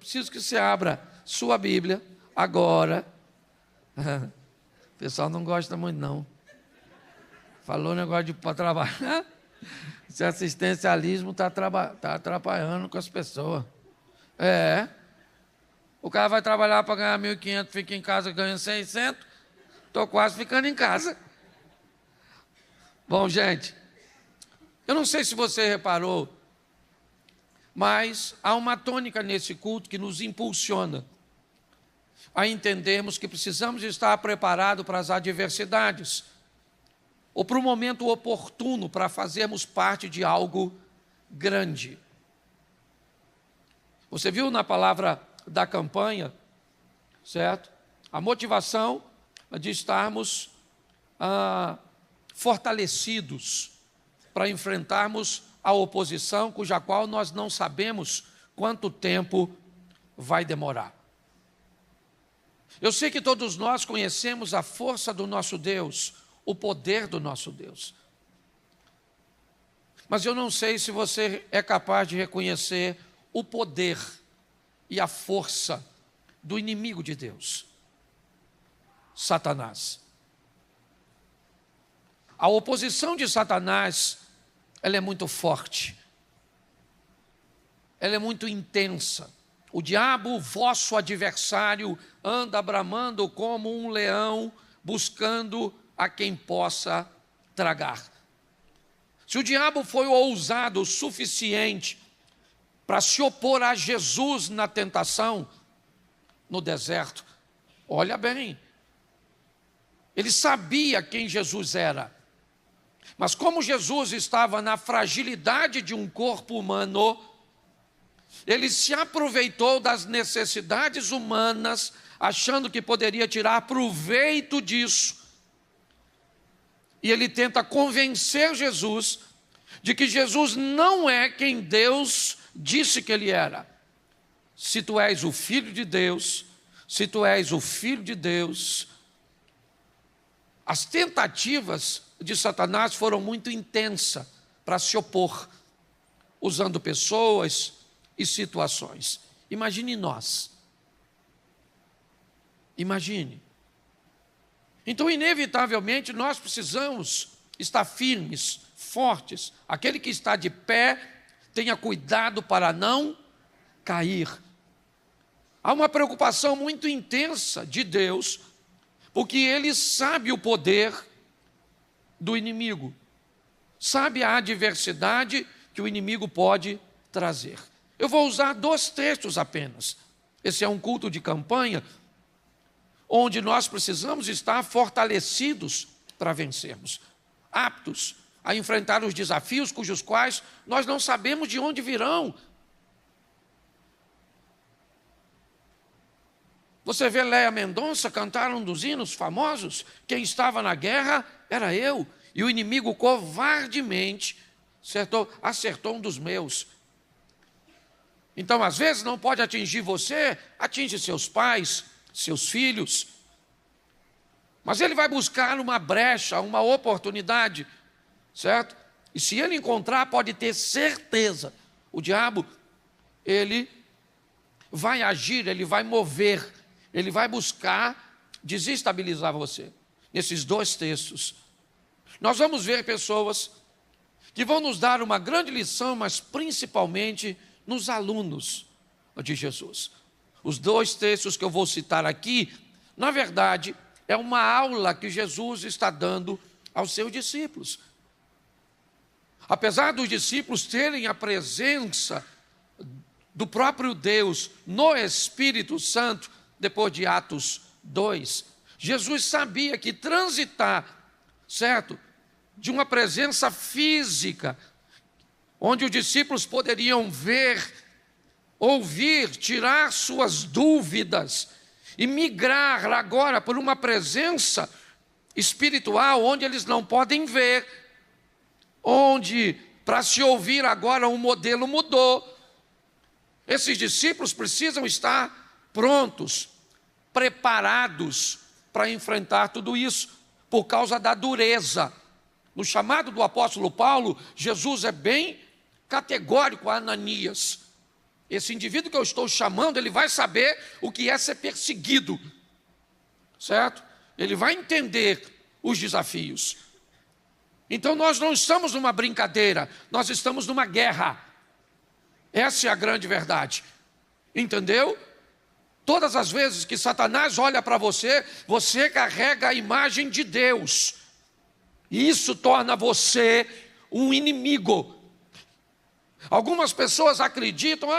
preciso que você abra sua Bíblia agora. O pessoal não gosta muito, não. Falou negócio de para trabalhar. Esse assistencialismo está atrapalhando com as pessoas. O cara vai trabalhar para ganhar 1.500, fica em casa ganhando 600. Estou quase ficando em casa. Bom, gente, eu não sei se você reparou, mas há uma tônica nesse culto que nos impulsiona a entendermos que precisamos estar preparados para as adversidades, ou para o momento oportuno para fazermos parte de algo grande. Você viu na palavra da campanha, certo? A motivação de estarmos fortalecidos para enfrentarmos a oposição, cuja qual nós não sabemos quanto tempo vai demorar. Eu sei que todos nós conhecemos a força do nosso Deus, o poder do nosso Deus. Mas eu não sei se você é capaz de reconhecer o poder e a força do inimigo de Deus, Satanás. A oposição de Satanás, ela é muito forte, ela é muito intensa. O diabo, vosso adversário, anda bramando como um leão, buscando a quem possa tragar. Se o diabo foi ousado o suficiente para se opor a Jesus na tentação, no deserto, olha bem, ele sabia quem Jesus era, mas como Jesus estava na fragilidade de um corpo humano, ele se aproveitou das necessidades humanas, achando que poderia tirar proveito disso. E ele tenta convencer Jesus de que Jesus não é quem Deus disse que ele era. Se tu és o Filho de Deus, se tu és o Filho de Deus. As tentativas de Satanás foram muito intensas para se opor, usando pessoas e situações. Imagine nós. Imagine. Então, inevitavelmente, nós precisamos estar firmes, fortes. Aquele que está de pé, tenha cuidado para não cair. Há uma preocupação muito intensa de Deus, porque Ele sabe o poder do inimigo, sabe a adversidade que o inimigo pode trazer. Eu vou usar 2 textos apenas. Esse é um culto de campanha, onde nós precisamos estar fortalecidos para vencermos, aptos a enfrentar os desafios cujos quais nós não sabemos de onde virão. Você vê Léa Mendonça cantar um dos hinos famosos, quem estava na guerra era eu, e o inimigo covardemente acertou um dos meus. Então, às vezes, não pode atingir você, atinge seus pais, seus filhos, mas ele vai buscar uma brecha, uma oportunidade, certo? E se ele encontrar, pode ter certeza, o diabo, ele vai agir, ele vai mover, ele vai buscar desestabilizar você. Nesses 2 textos, nós vamos ver pessoas que vão nos dar uma grande lição, mas principalmente nos alunos de Jesus. Os 2 textos que eu vou citar aqui, na verdade, é uma aula que Jesus está dando aos seus discípulos. Apesar dos discípulos terem a presença do próprio Deus no Espírito Santo, depois de Atos 2, Jesus sabia que transitar, certo, de uma presença física, onde os discípulos poderiam ver, ouvir, tirar suas dúvidas e migrar agora por uma presença espiritual onde eles não podem ver, onde para se ouvir agora um modelo mudou. Esses discípulos precisam estar prontos, preparados para enfrentar tudo isso, por causa da dureza. No chamado do apóstolo Paulo, Jesus é bem categórico a Ananias. esse indivíduo que eu estou chamando, ele vai saber o que é ser perseguido, certo? Ele vai entender os desafios. Então nós não estamos numa brincadeira, nós estamos numa guerra. Essa é a grande verdade. Entendeu? Todas as vezes que Satanás olha para você, você carrega a imagem de Deus. E isso torna você um inimigo. Algumas pessoas acreditam,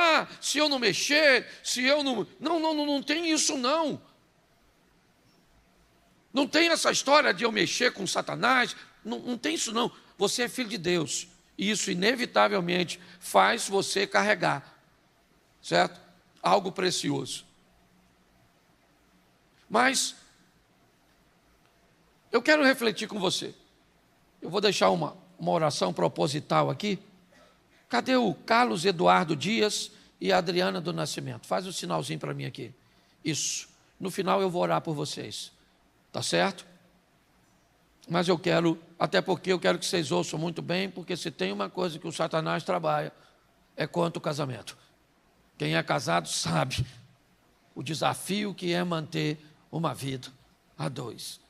se eu não mexer, se eu não... Não tem isso não. Não tem essa história de eu mexer com Satanás, não tem isso não. Você é filho de Deus. E isso inevitavelmente faz você carregar, certo? Algo precioso. Mas eu quero refletir com você. Eu vou deixar uma oração proposital aqui. Cadê o Carlos Eduardo Dias e a Adriana do Nascimento? Faz um sinalzinho para mim aqui. Isso. No final eu vou orar por vocês. Tá certo? Mas eu quero, até porque eu quero que vocês ouçam muito bem, porque se tem uma coisa que o Satanás trabalha, é contra o casamento. Quem é casado sabe o desafio que é manter uma vida a dois.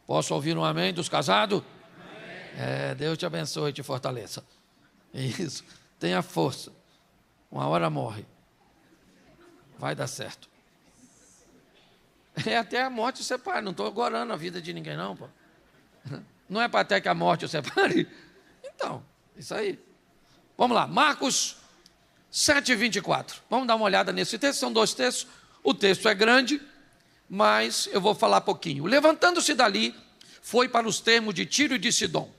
Posso ouvir um amém dos casados? Amém. Deus te abençoe e te fortaleça. Isso, tenha força. Uma hora morre. Vai dar certo. Até a morte separe. Não estou agorando a vida de ninguém não, pô. Não é para até que a morte o separe? Então, isso aí. Vamos lá, Marcos 7:24. Vamos dar uma olhada nesse texto, são 2 textos. O texto é grande, mas eu vou falar pouquinho. Levantando-se dali, foi para os termos de Tiro e de Sidom.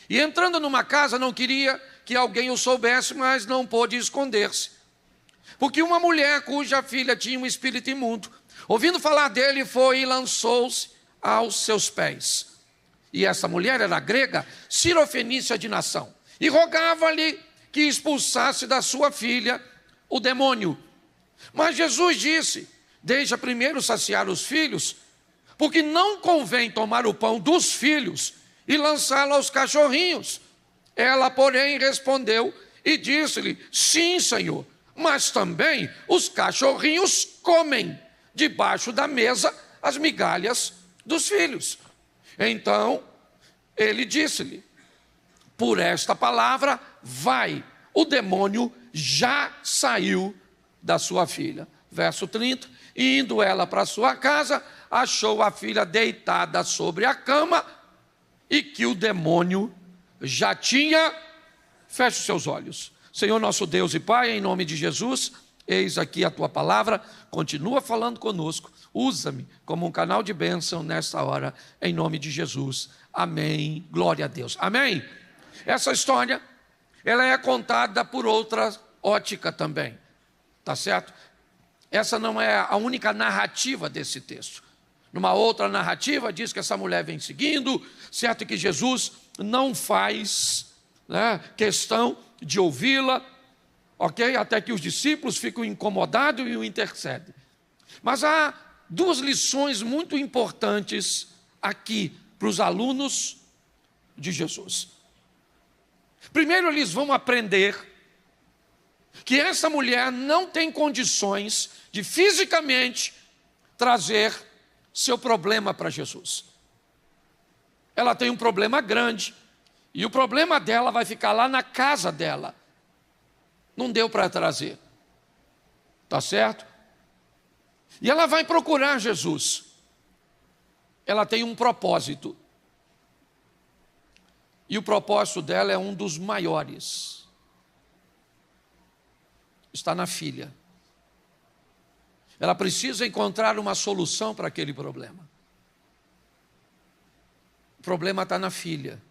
E entrando numa casa, não queria que alguém o soubesse, mas não pôde esconder-se. Porque uma mulher cuja filha tinha um espírito imundo, ouvindo falar dele, foi e lançou-se aos seus pés. E essa mulher era grega, cirofenícia de nação, e rogava-lhe que expulsasse da sua filha o demônio. Mas Jesus disse: deixa primeiro saciar os filhos, porque não convém tomar o pão dos filhos e lançá-lo aos cachorrinhos. Ela, porém, respondeu e disse-lhe: sim, Senhor, mas também os cachorrinhos comem debaixo da mesa as migalhas dos filhos. Então ele disse-lhe: por esta palavra, vai, o demônio já saiu da sua filha. Verso 30, e indo ela para sua casa, achou a filha deitada sobre a cama e que o demônio já tinha... Feche os seus olhos. Senhor nosso Deus e Pai, em nome de Jesus, eis aqui a tua palavra, continua falando conosco, usa-me como um canal de bênção nesta hora, em nome de Jesus. Amém, glória a Deus. Amém. Essa história, ela é contada por outra ótica também, tá certo? Essa não é a única narrativa desse texto. Numa outra narrativa diz que essa mulher vem seguindo, certo que Jesus não faz questão de ouvi-la, ok? Até que os discípulos ficam incomodados e o intercedem. Mas há 2 lições muito importantes aqui para os alunos de Jesus. Primeiro, eles vão aprender que essa mulher não tem condições de fisicamente trazer seu problema para Jesus. Ela tem um problema grande e o problema dela vai ficar lá na casa dela. Não deu para trazer. Tá certo? E ela vai procurar Jesus. Ela tem um propósito. E o propósito dela é um dos maiores. Está na filha. Ela precisa encontrar uma solução para aquele problema. O problema está na filha.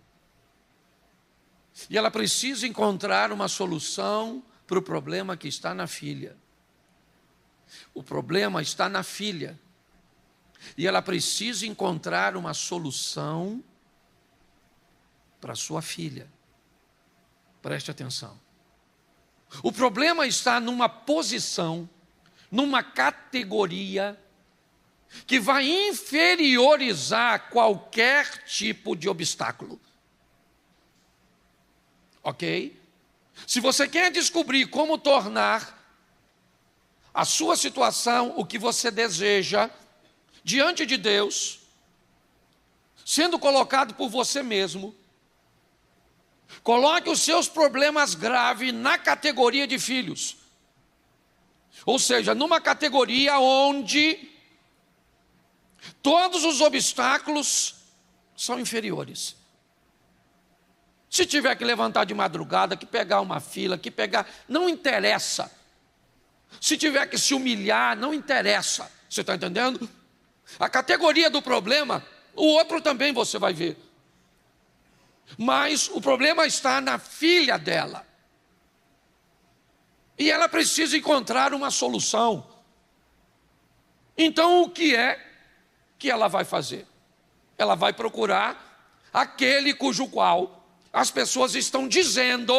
E ela precisa encontrar uma solução para o problema que está na filha. O problema está na filha. E ela precisa encontrar uma solução para sua filha. Preste atenção. O problema está numa posição, numa categoria que vai inferiorizar qualquer tipo de obstáculo. Ok? Se você quer descobrir como tornar a sua situação, o que você deseja, diante de Deus, sendo colocado por você mesmo, coloque os seus problemas graves na categoria de filhos. Ou seja, numa categoria onde todos os obstáculos são inferiores. Se tiver que levantar de madrugada, que pegar uma fila, que pegar, não interessa. Se tiver que se humilhar, não interessa. Você está entendendo? A categoria do problema, o outro também você vai ver. Mas o problema está na filha dela. E ela precisa encontrar uma solução. Então, o que é que ela vai fazer? Ela vai procurar aquele cujo qual as pessoas estão dizendo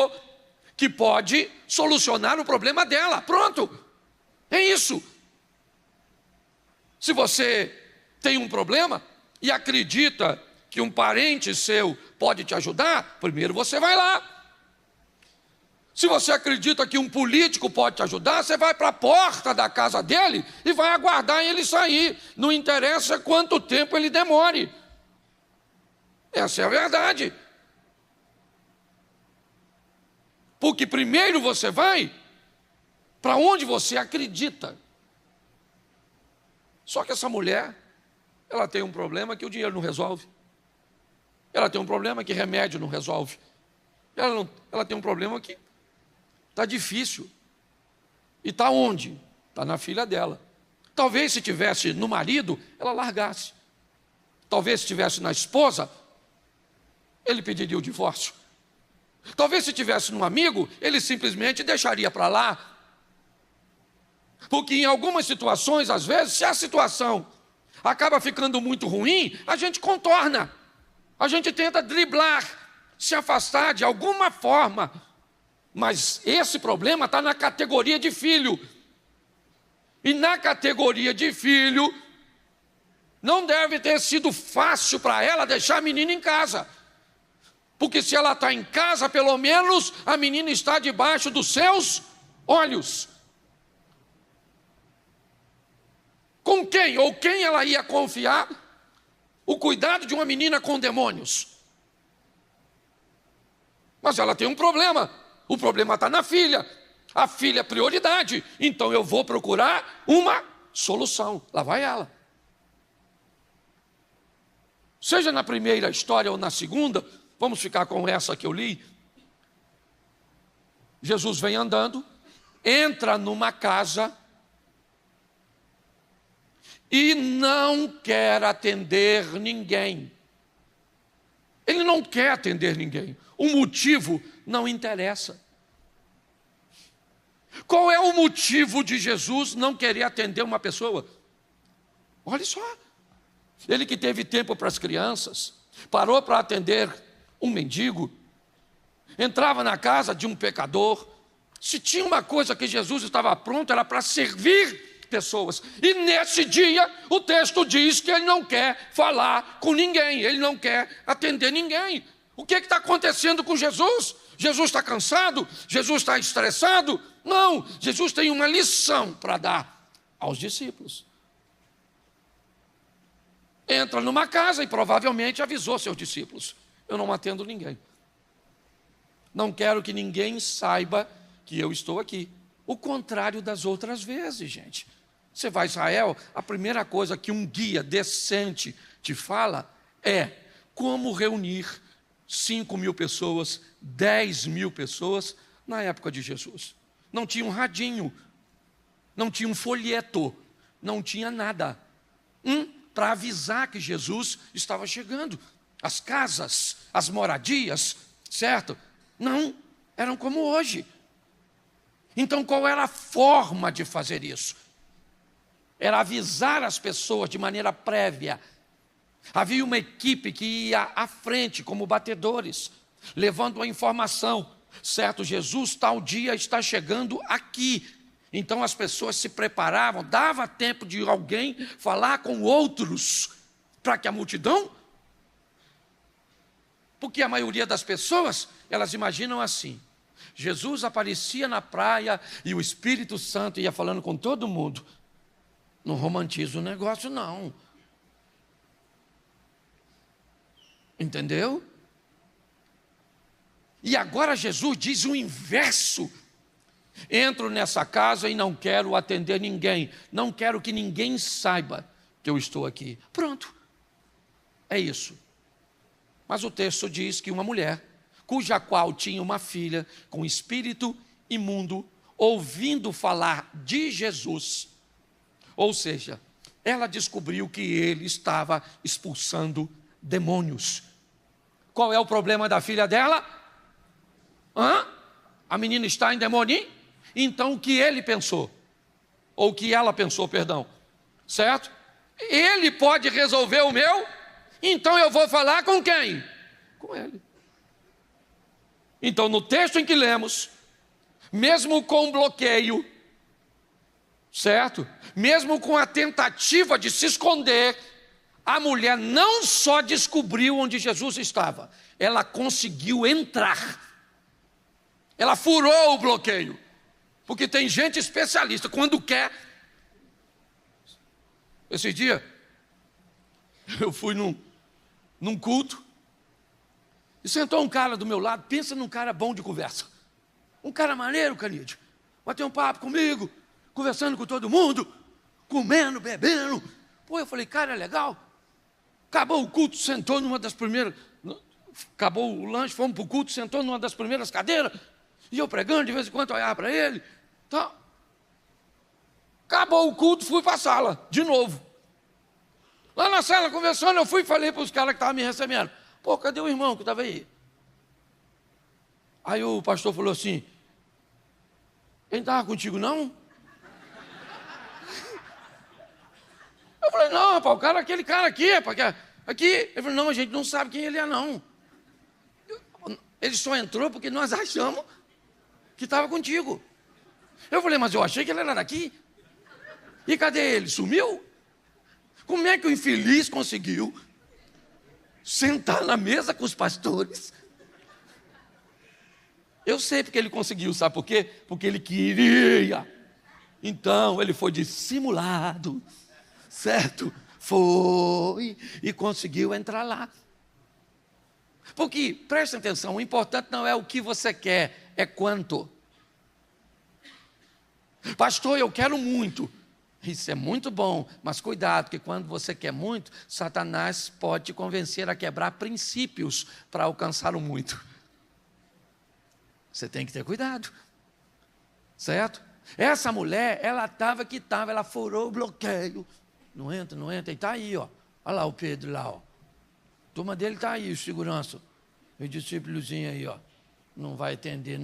que pode solucionar o problema dela. Pronto, é isso. Se você tem um problema e acredita que um parente seu pode te ajudar, primeiro você vai lá. Se você acredita que um político pode te ajudar, você vai para a porta da casa dele e vai aguardar ele sair. Não interessa quanto tempo ele demore. Essa é a verdade. Porque primeiro você vai para onde você acredita. Só que essa mulher, ela tem um problema que o dinheiro não resolve. Ela tem um problema que remédio não resolve. Ela tem um problema que está difícil. E está onde? Está na filha dela. Talvez se tivesse no marido, ela largasse. Talvez se tivesse na esposa, ele pediria o divórcio. Talvez se tivesse num amigo, ele simplesmente deixaria para lá. Porque em algumas situações, às vezes, se a situação acaba ficando muito ruim, a gente contorna. A gente tenta driblar, se afastar de alguma forma. Mas esse problema está na categoria de filho. E na categoria de filho, não deve ter sido fácil para ela deixar a menina em casa. Porque se ela está em casa, pelo menos a menina está debaixo dos seus olhos. Com quem ou quem ela ia confiar o cuidado de uma menina com demônios? Mas ela tem um problema. O problema está na filha. A filha é prioridade. Então eu vou procurar uma solução. Lá vai ela. Seja na primeira história ou na segunda, vamos ficar com essa que eu li. Jesus vem andando, entra numa casa e não quer atender ninguém. Ele não quer atender ninguém. O motivo não interessa. Qual é o motivo de Jesus não querer atender uma pessoa? Olha só. Ele que teve tempo para as crianças, parou para atender um mendigo, entrava na casa de um pecador. Se tinha uma coisa que Jesus estava pronto, era para servir pessoas. E nesse dia, o texto diz que ele não quer falar com ninguém, ele não quer atender ninguém. O que está acontecendo com Jesus? Jesus está cansado? Jesus está estressado? Não, Jesus tem uma lição para dar aos discípulos. Entra numa casa e provavelmente avisou seus discípulos: eu não atendo ninguém. Não quero que ninguém saiba que eu estou aqui. O contrário das outras vezes, gente. Você vai a Israel, a primeira coisa que um guia decente te fala é como reunir 5.000 pessoas, 10.000 pessoas na época de Jesus. Não tinha um radinho, não tinha um folheto, não tinha nada. Para avisar que Jesus estava chegando. As casas, as moradias, certo? Não, eram como hoje. Então qual era a forma de fazer isso? Era avisar as pessoas de maneira prévia. Havia uma equipe que ia à frente como batedores, levando a informação. Certo, Jesus tal dia está chegando aqui. Então as pessoas se preparavam, dava tempo de alguém falar com outros, para que a multidão... Porque a maioria das pessoas, elas imaginam assim: Jesus aparecia na praia e o Espírito Santo ia falando com todo mundo. Não romantiza o negócio, não. Entendeu? E agora Jesus diz o inverso. Entro nessa casa e não quero atender ninguém. Não quero que ninguém saiba que eu estou aqui. Pronto. É isso. Mas o texto diz que uma mulher, cuja qual tinha uma filha com espírito imundo, ouvindo falar de Jesus, ou seja, ela descobriu que ele estava expulsando demônios. Qual é o problema da filha dela? A menina está endemoniada? Então o que ele pensou? Ou o que ela pensou, perdão. Certo? Ele pode resolver o meu? Então eu vou falar com quem? Com ele. Então no texto em que lemos, mesmo com bloqueio, certo? Mesmo com a tentativa de se esconder, a mulher não só descobriu onde Jesus estava, ela conseguiu entrar. Ela furou o bloqueio. Porque tem gente especialista, quando quer. Esse dia, eu fui num culto, e sentou um cara do meu lado, pensa num cara bom de conversa. Um cara maneiro, Canídio. Bateu um papo comigo, conversando com todo mundo, comendo, bebendo. Pô, eu falei, cara, é legal. Acabou o culto, sentou numa das primeiras. Acabou o lanche, fomos para o culto, sentou numa das primeiras cadeiras. E eu pregando, de vez em quando olhava para ele. Então, acabou o culto, fui para a sala, de novo. Lá na sala, conversando, eu fui e falei para os caras que estavam me recebendo. Pô, cadê o irmão que estava aí? Aí o pastor falou assim, ele não estava contigo, não? Eu falei, não, rapaz, aquele cara aqui, rapaz, aqui. Ele falou, não, a gente não sabe quem ele é, não. Ele só entrou porque nós achamos que estava contigo. Eu falei, mas eu achei que ele era daqui. E cadê ele? Sumiu? Como é que o infeliz conseguiu sentar na mesa com os pastores? Eu sei porque ele conseguiu, sabe por quê? Porque ele queria. Então, ele foi dissimulado, certo? Foi e conseguiu entrar lá. Porque, preste atenção, o importante não é o que você quer, é quanto. Pastor, eu quero muito. Isso é muito bom, mas cuidado, porque quando você quer muito, Satanás pode te convencer a quebrar princípios para alcançar o muito. Você tem que ter cuidado, certo? Essa mulher, ela ela furou o bloqueio. Não entra, e está aí, ó. Olha lá o Pedro lá, ó. A turma dele está aí, o segurança. O discípulozinho aí, ó. Não vai atender.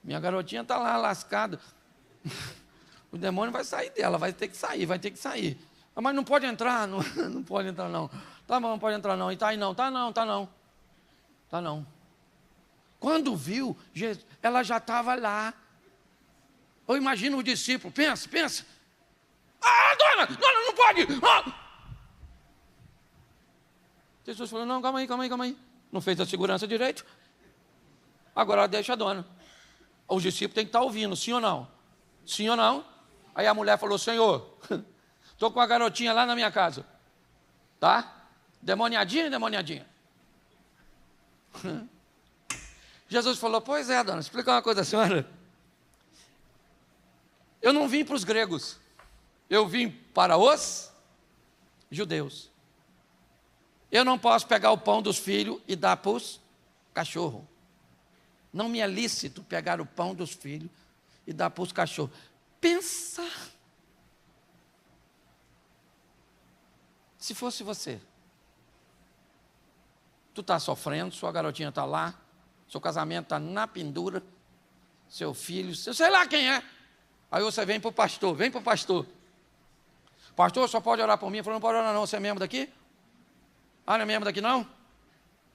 Minha garotinha está lá, lascada. O demônio vai sair dela, vai ter que sair. Ah, mas não pode entrar, não pode entrar não. Tá bom, não pode entrar não. E tá aí não, tá não. Quando viu, ela já estava lá. Eu imagino o discípulo, pensa. Ah, dona, não pode. Ah. Jesus falou, não, calma aí. Não fez a segurança direito. Agora deixa a dona. O discípulo tem que estar ouvindo, sim ou não? Sim ou não? Aí a mulher falou, Senhor, estou com a garotinha lá na minha casa. Tá? Demoniadinha. Jesus falou, pois é, dona, explica uma coisa, senhora. Eu não vim para os gregos, eu vim para os judeus. Eu não posso pegar o pão dos filhos e dar para os cachorros. Não me é lícito pegar o pão dos filhos e dar para os cachorros. Pensa. Se fosse você, tu está sofrendo, sua garotinha está lá, seu casamento está na pendura, seu filho, sei lá quem é. Aí você vem para o pastor, Pastor, só pode orar por mim? Ele falou, não pode orar não, você é membro daqui? Ah, não é membro daqui não?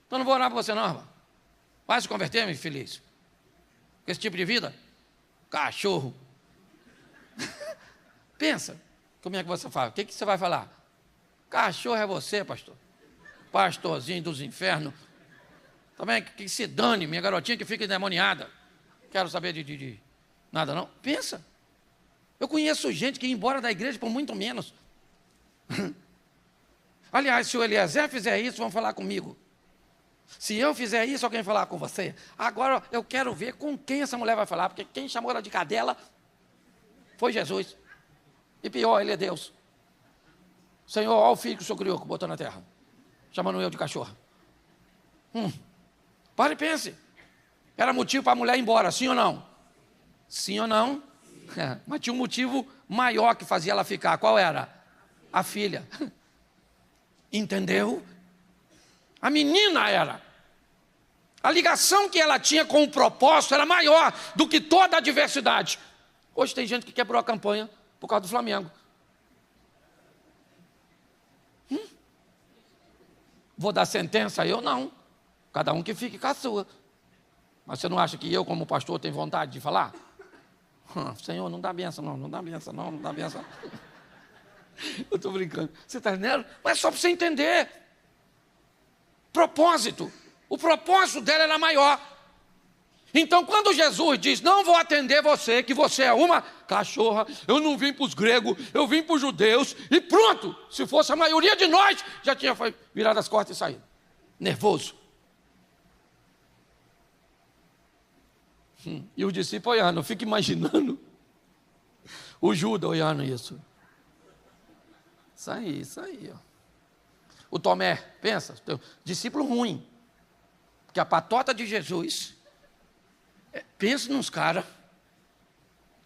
Então não vou orar por você não, irmão. Vai se converter, meu infeliz. Com esse tipo de vida? Cachorro. Pensa, como é que você fala? O que você vai falar? Cachorro é você, pastor. Pastorzinho dos infernos. Também que se dane, minha garotinha que fica endemoniada. Quero saber de nada não. Pensa. Eu conheço gente que ia embora da igreja por muito menos. Aliás, se o Eliezer fizer isso, vão falar comigo. Se eu fizer isso, alguém vai falar com você. Agora eu quero ver com quem essa mulher vai falar, porque quem chamou ela de cadela foi Jesus. E pior, ele é Deus. Senhor, olha o filho que o Senhor criou, que botou na terra. Chamando eu de cachorro. Pare e pense. Era motivo para a mulher ir embora, sim ou não? Sim ou não? Mas tinha um motivo maior que fazia ela ficar. Qual era? A filha. Entendeu? A menina era. A ligação que ela tinha com o propósito era maior do que toda a adversidade. Hoje tem gente que quebrou a campanha por causa do Flamengo. Vou dar sentença? Eu não. Cada um que fique com a sua. Mas você não acha que eu, como pastor, tenho vontade de falar? Senhor, não dá benção não, não dá benção não, não dá benção não. Eu estou brincando. Você está entendendo? Mas é só para você entender. Propósito. O propósito dela era maior. Então, quando Jesus diz, não vou atender você, que você é uma cachorra, eu não vim para os gregos, eu vim para os judeus, e pronto, se fosse a maioria de nós, já tinha virado as costas e saído. Nervoso. E os discípulos olhando, eu fico imaginando o Judas olhando isso. Isso aí. Ó. O Tomé, pensa, discípulo ruim. Porque a patota de Jesus, pensa nos caras.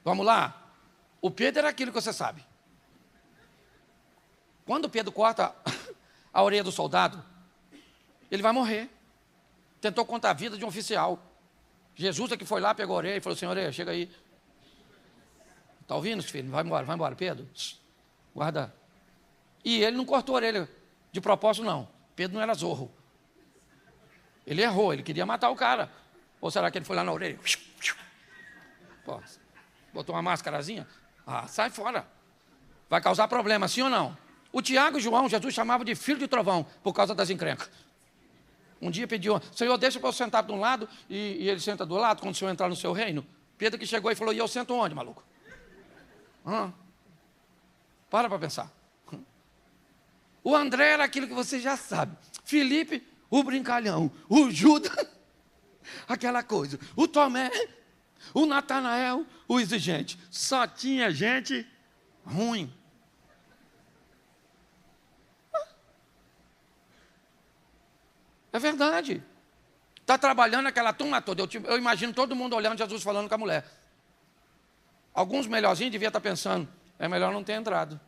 Vamos lá. O Pedro era aquilo que você sabe. Quando o Pedro corta a orelha do soldado, ele vai morrer. Tentou contar a vida de um oficial. Jesus é que foi lá, pegou a orelha e falou, senhor, chega aí. Está ouvindo, filho? Vai embora, Pedro. Guarda. E ele não cortou a orelha de propósito, não. Pedro não era zorro. Ele errou, ele queria matar o cara. Ou será que ele foi lá na orelha? Pô, botou uma máscarazinha? Sai fora. Vai causar problema, sim ou não? O Tiago e João, Jesus chamava de filho de trovão, por causa das encrencas. Um dia pediu, Senhor, deixa para eu sentar de um lado, e ele senta do lado, quando o Senhor entrar no seu reino. Pedro que chegou e falou, e eu sento onde, maluco? Para pensar. O André era aquilo que você já sabe. Felipe, o brincalhão. O Judas, aquela coisa. O Tomé, o Natanael, o exigente. Só tinha gente ruim. É verdade. Está trabalhando aquela turma toda. Eu imagino todo mundo olhando Jesus falando com a mulher. Alguns melhorzinhos deviam estar pensando, é melhor não ter entrado.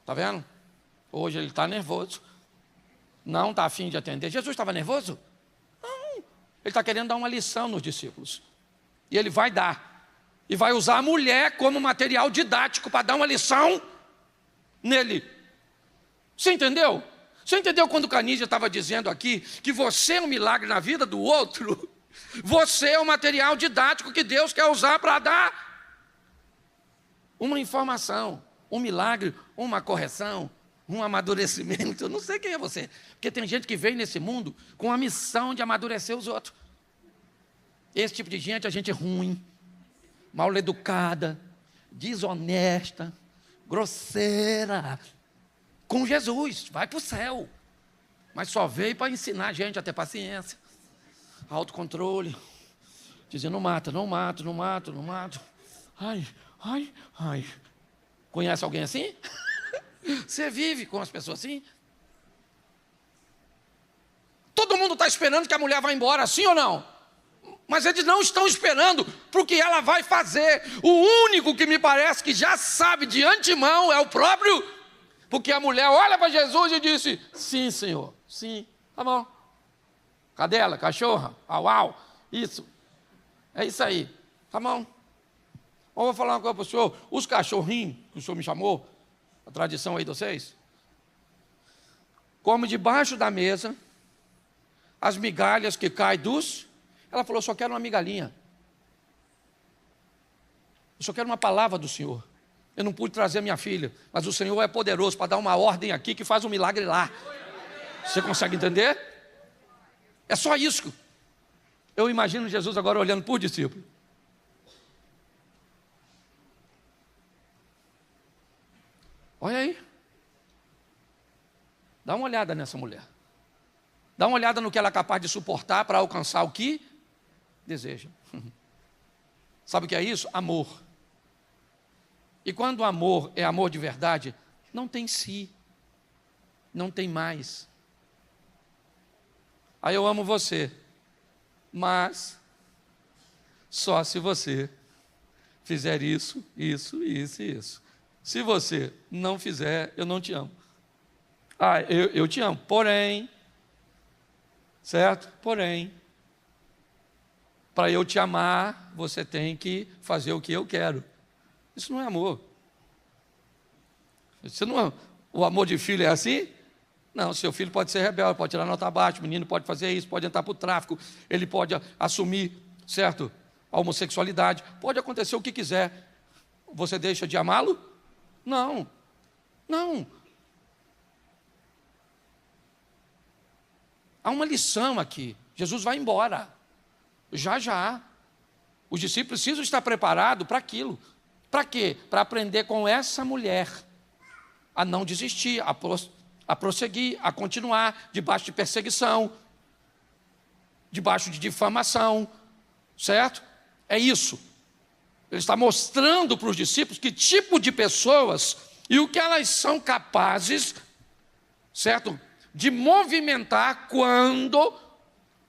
Está vendo? Hoje ele está nervoso. Não está afim de atender. Jesus estava nervoso? Não. Ele está querendo dar uma lição nos discípulos. E ele vai dar. E vai usar a mulher como material didático para dar uma lição nele. Você entendeu? Você entendeu quando o Canídia estava dizendo aqui que você é um milagre na vida do outro? Você é um material didático que Deus quer usar para dar uma informação, um milagre, uma correção, um amadurecimento. Eu não sei quem é você, porque tem gente que vem nesse mundo com a missão de amadurecer os outros. Esse tipo de gente é gente ruim, mal educada, desonesta, grosseira. Com Jesus, vai para o céu. Mas só veio para ensinar a gente a ter paciência, autocontrole. Dizendo, não mato. Ai. Conhece alguém assim? Você vive com as pessoas assim? Todo mundo está esperando que a mulher vá embora, sim ou não? Mas eles não estão esperando para o que ela vai fazer. O único que me parece que já sabe de antemão é o próprio... Porque a mulher olha para Jesus e disse, sim, Senhor, sim, tá bom. Cadela, cachorra, au, isso. É isso aí, tá bom. Eu vou falar uma coisa para o senhor, os cachorrinhos que o senhor me chamou, a tradição aí de vocês, come debaixo da mesa as migalhas que caem dos... Ela falou, só quero uma migalhinha. Eu só quero uma palavra do Senhor. Eu não pude trazer minha filha, mas o Senhor é poderoso para dar uma ordem aqui que faz um milagre lá. Você consegue entender? É só isso. Eu imagino Jesus agora olhando por discípulo. Olha aí. Dá uma olhada nessa mulher. Dá uma olhada no que ela é capaz de suportar para alcançar o que deseja. Sabe o que é isso? Amor. E quando o amor é amor de verdade, não tem si, não tem mais. Aí eu amo você, mas só se você fizer isso, isso, isso e isso. Se você não fizer, eu não te amo. Eu te amo, porém, certo? Porém, para eu te amar, você tem que fazer o que eu quero. Isso não é amor. Isso não é, o amor de filho é assim? Não, seu filho pode ser rebelde, pode tirar nota baixa, o menino pode fazer isso, pode entrar para o tráfico, ele pode assumir, certo, a homossexualidade, pode acontecer o que quiser. Você deixa de amá-lo? Não, não. Há uma lição aqui. Jesus vai embora. Já, já. Os discípulos precisam estar preparados para aquilo. Para quê? Para aprender com essa mulher a não desistir, a prosseguir, a continuar debaixo de perseguição, debaixo de difamação, certo? É isso. Ele está mostrando para os discípulos que tipo de pessoas e o que elas são capazes, certo? De movimentar quando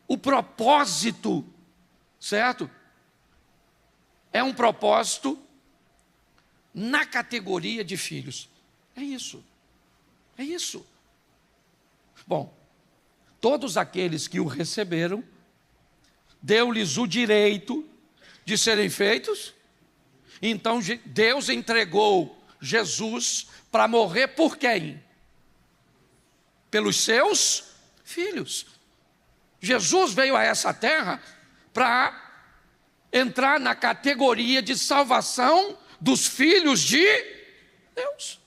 o propósito, certo? É um propósito na categoria de filhos. É isso. É isso. Bom, todos aqueles que o receberam, deu-lhes o direito de serem feitos. Então Deus entregou Jesus para morrer por quem? Pelos seus filhos. Jesus veio a essa terra para entrar na categoria de salvação dos filhos de Deus.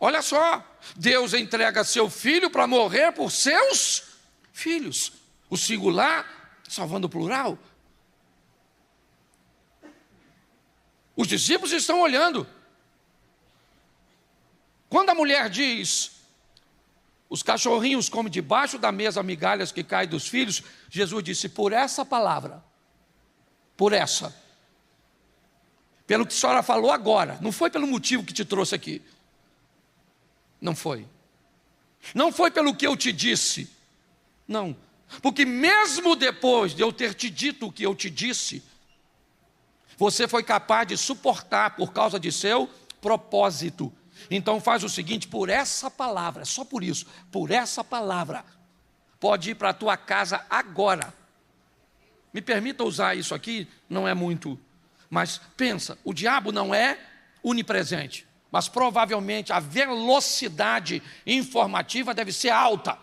Olha só, Deus entrega seu filho para morrer por seus filhos. O singular, salvando o plural. Os discípulos estão olhando. Quando a mulher diz, os cachorrinhos comem debaixo da mesa migalhas que caem dos filhos, Jesus disse, por essa palavra, por essa, pelo que a senhora falou agora, não foi pelo motivo que te trouxe aqui, não foi. Não foi pelo que eu te disse, não. Porque mesmo depois de eu ter te dito o que eu te disse, você foi capaz de suportar por causa de seu propósito. Então faz o seguinte, por essa palavra, só por isso, por essa palavra, pode ir para a tua casa agora. Me permita usar isso aqui, não é muito, mas pensa, o diabo não é onipresente, mas provavelmente a velocidade informativa deve ser alta.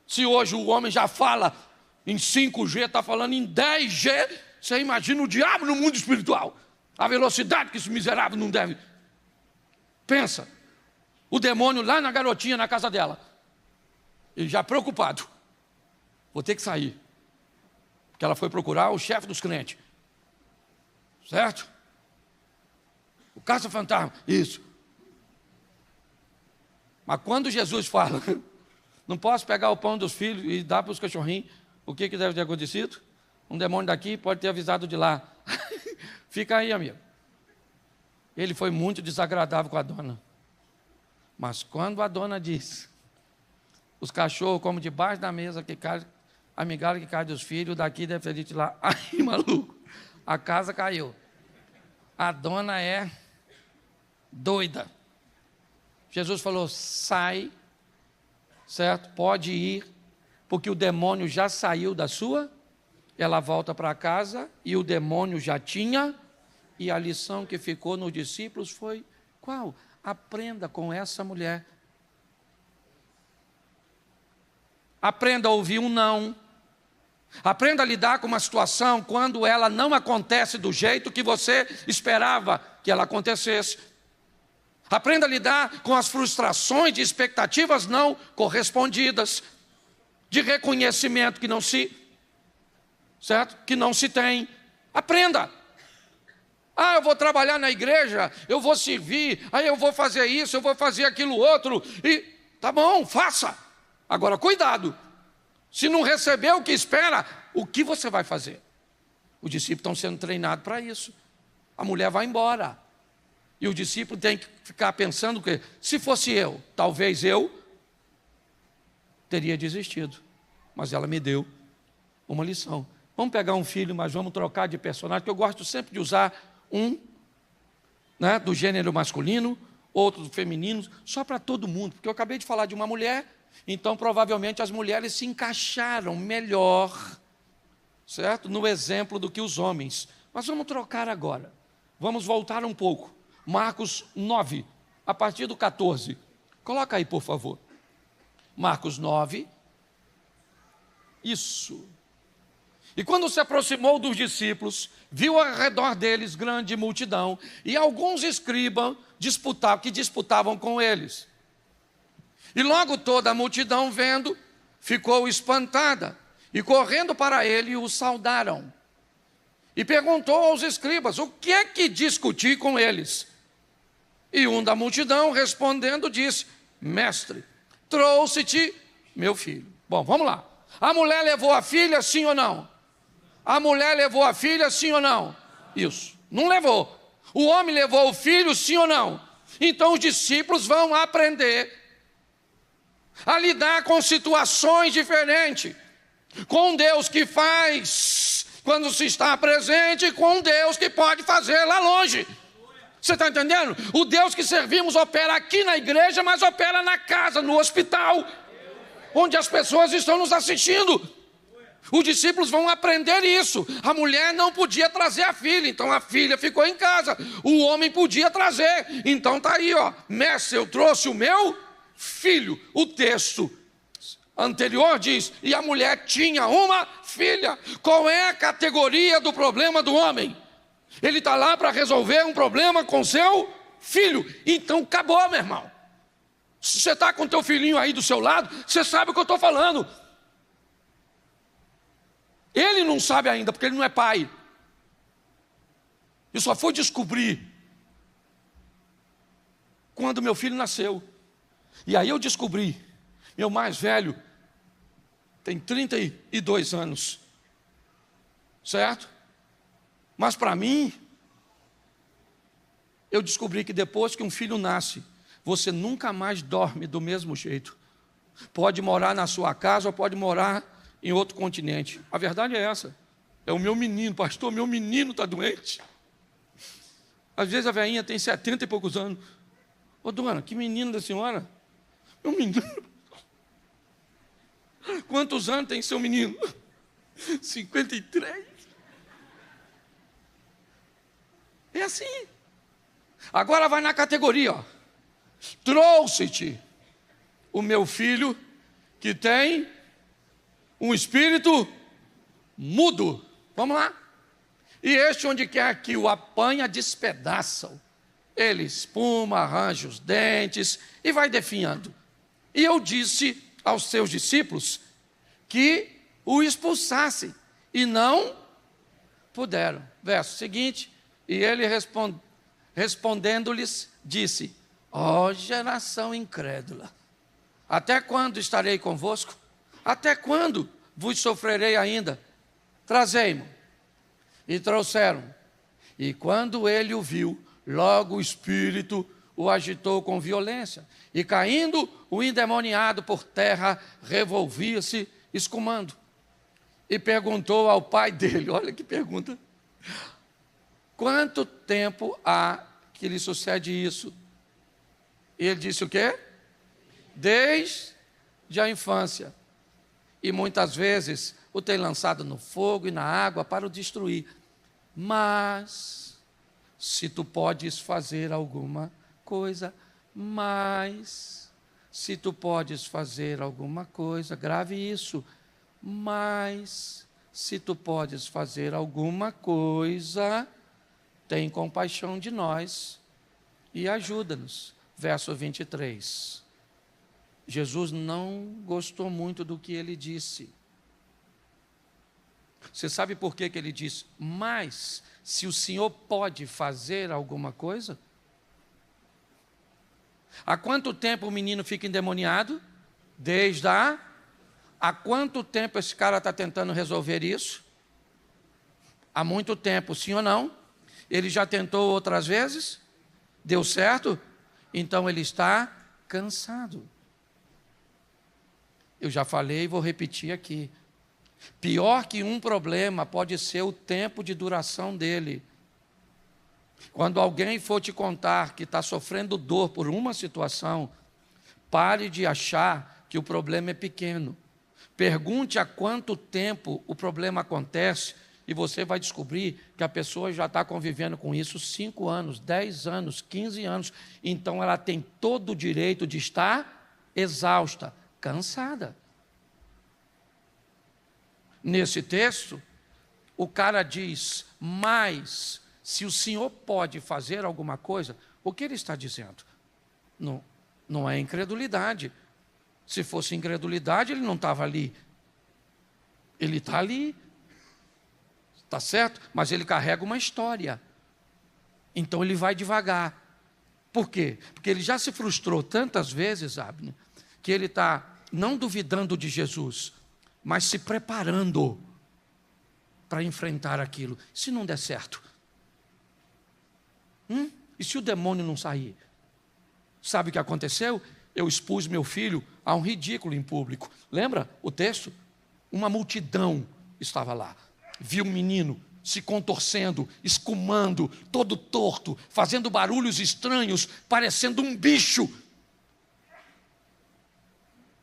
Se hoje o homem já fala em 5G, está falando em 10G, você imagina o diabo no mundo espiritual. A velocidade que esse miserável não deve. Pensa, o demônio lá na garotinha, na casa dela. E já preocupado. Vou ter que sair. Porque ela foi procurar o chefe dos crentes. Certo? O caça-fantasma, isso. Mas quando Jesus fala, não posso pegar o pão dos filhos e dar para os cachorrinhos, o que deve ter acontecido? Um demônio daqui pode ter avisado de lá. Fica aí, amigo. Ele foi muito desagradável com a dona. Mas quando a dona diz, os cachorros comem debaixo da mesa que cai, a migalha que cai dos filhos, daqui deve ter dito lá, ai maluco, a casa caiu. A dona é doida. Jesus falou, sai, certo? Pode ir, porque o demônio já saiu da sua. Ela volta para casa e o demônio já tinha. E a lição que ficou nos discípulos foi, qual? Aprenda com essa mulher. Aprenda a ouvir um não. Aprenda a lidar com uma situação quando ela não acontece do jeito que você esperava que ela acontecesse. Aprenda a lidar com as frustrações de expectativas não correspondidas. de reconhecimento que não se, certo? Que não se tem. Aprenda. Eu vou trabalhar na igreja, eu vou servir, aí eu vou fazer isso, eu vou fazer aquilo outro, e tá bom, faça. Agora, cuidado. Se não receber o que espera, o que você vai fazer? Os discípulos estão sendo treinados para isso. A mulher vai embora. E o discípulo tem que ficar pensando que, se fosse eu, talvez eu teria desistido. Mas ela me deu uma lição. Vamos pegar um filho, mas vamos trocar de personagem, porque eu gosto sempre de usar um, né, do gênero masculino, outro do feminino, só para todo mundo. Porque eu acabei de falar de uma mulher, então provavelmente as mulheres se encaixaram melhor, certo? No exemplo do que os homens. Mas vamos trocar agora. Vamos voltar um pouco. Marcos 9, a partir do 14. Coloca aí, por favor. Marcos 9. Isso. E quando se aproximou dos discípulos, viu ao redor deles grande multidão e alguns escribas que disputavam com eles. E logo toda a multidão, vendo, ficou espantada e correndo para ele o saudaram. E perguntou aos escribas: o que é que discuti com eles? E um da multidão, respondendo, disse: mestre, trouxe-te meu filho. Bom, vamos lá. A mulher levou a filha, sim ou não? A mulher levou a filha, sim ou não? Isso. Não levou. O homem levou o filho, sim ou não? Então os discípulos vão aprender a lidar com situações diferentes. Com Deus que faz quando se está presente, com Deus que pode fazer lá longe. Você está entendendo? O Deus que servimos opera aqui na igreja, mas opera na casa, no hospital, onde as pessoas estão nos assistindo. Os discípulos vão aprender isso. A mulher não podia trazer a filha, então a filha ficou em casa. O homem podia trazer, então está aí, mestre, eu trouxe o meu filho. O texto anterior diz: e a mulher tinha uma filha. Qual é a categoria do problema do homem? Ele está lá para resolver um problema com seu filho. Então acabou, meu irmão. Se você está com teu filhinho aí do seu lado, você sabe o que eu estou falando. Ele não sabe ainda, porque ele não é pai. Eu só fui descobrir quando meu filho nasceu. E aí eu descobri, meu mais velho tem 32 anos, certo? Mas para mim, eu descobri que depois que um filho nasce, você nunca mais dorme do mesmo jeito. Pode morar na sua casa ou pode morar em outro continente. A verdade é essa. É o meu menino, pastor, meu menino está doente. Às vezes a velhinha tem 70 e poucos anos. Ô dona, que menino da senhora? Meu menino. Quantos anos tem seu menino? 53. É assim. Agora vai na categoria, trouxe-te o meu filho que tem um espírito mudo. Vamos lá. E este, onde quer que o apanha, despedaça-o. Ele espuma, arranja os dentes e vai definhando. E eu disse aos seus discípulos que o expulsassem, e não puderam. Verso seguinte: e ele respondendo-lhes, disse: ó geração incrédula, até quando estarei convosco? Até quando vos sofrerei ainda? Trazei-mo. E trouxeram. E quando ele o viu, logo o espírito o agitou com violência. E caindo, o endemoniado por terra revolvia-se, escumando. E perguntou ao pai dele, olha que pergunta: quanto tempo há que lhe sucede isso? E ele disse o quê? Desde a infância. E muitas vezes o tem lançado no fogo e na água para o destruir. Mas, se tu podes fazer alguma coisa, se tu podes fazer alguma coisa, grave isso, mas, se tu podes fazer alguma coisa, tem compaixão de nós e ajuda-nos. Verso 23. Jesus não gostou muito do que ele disse. Você sabe por que ele disse? Mas, se o Senhor pode fazer alguma coisa? Há quanto tempo o menino fica endemoniado? Desde a... Há quanto tempo esse cara está tentando resolver isso? Há muito tempo, sim ou não? Ele já tentou outras vezes? Deu certo? Então ele está cansado. Eu já falei e vou repetir aqui. Pior que um problema pode ser o tempo de duração dele. Quando alguém for te contar que está sofrendo dor por uma situação, pare de achar que o problema é pequeno. Pergunte há quanto tempo o problema acontece e você vai descobrir que a pessoa já está convivendo com isso 5 anos, 10 anos, 15 anos. Então ela tem todo o direito de estar exausta, cansada. Nesse texto, o cara diz, mas se o Senhor pode fazer alguma coisa, o que ele está dizendo? Não é incredulidade. Se fosse incredulidade, ele não estava ali. Ele está ali, está certo? Mas ele carrega uma história. Então ele vai devagar. Por quê? Porque ele já se frustrou tantas vezes, Abner, que ele está não duvidando de Jesus, mas se preparando para enfrentar aquilo. Se não der certo? E se o demônio não sair? Sabe o que aconteceu? Eu expus meu filho a um ridículo em público. Lembra o texto? Uma multidão estava lá. Viu um menino se contorcendo, escumando, todo torto, fazendo barulhos estranhos, parecendo um bicho.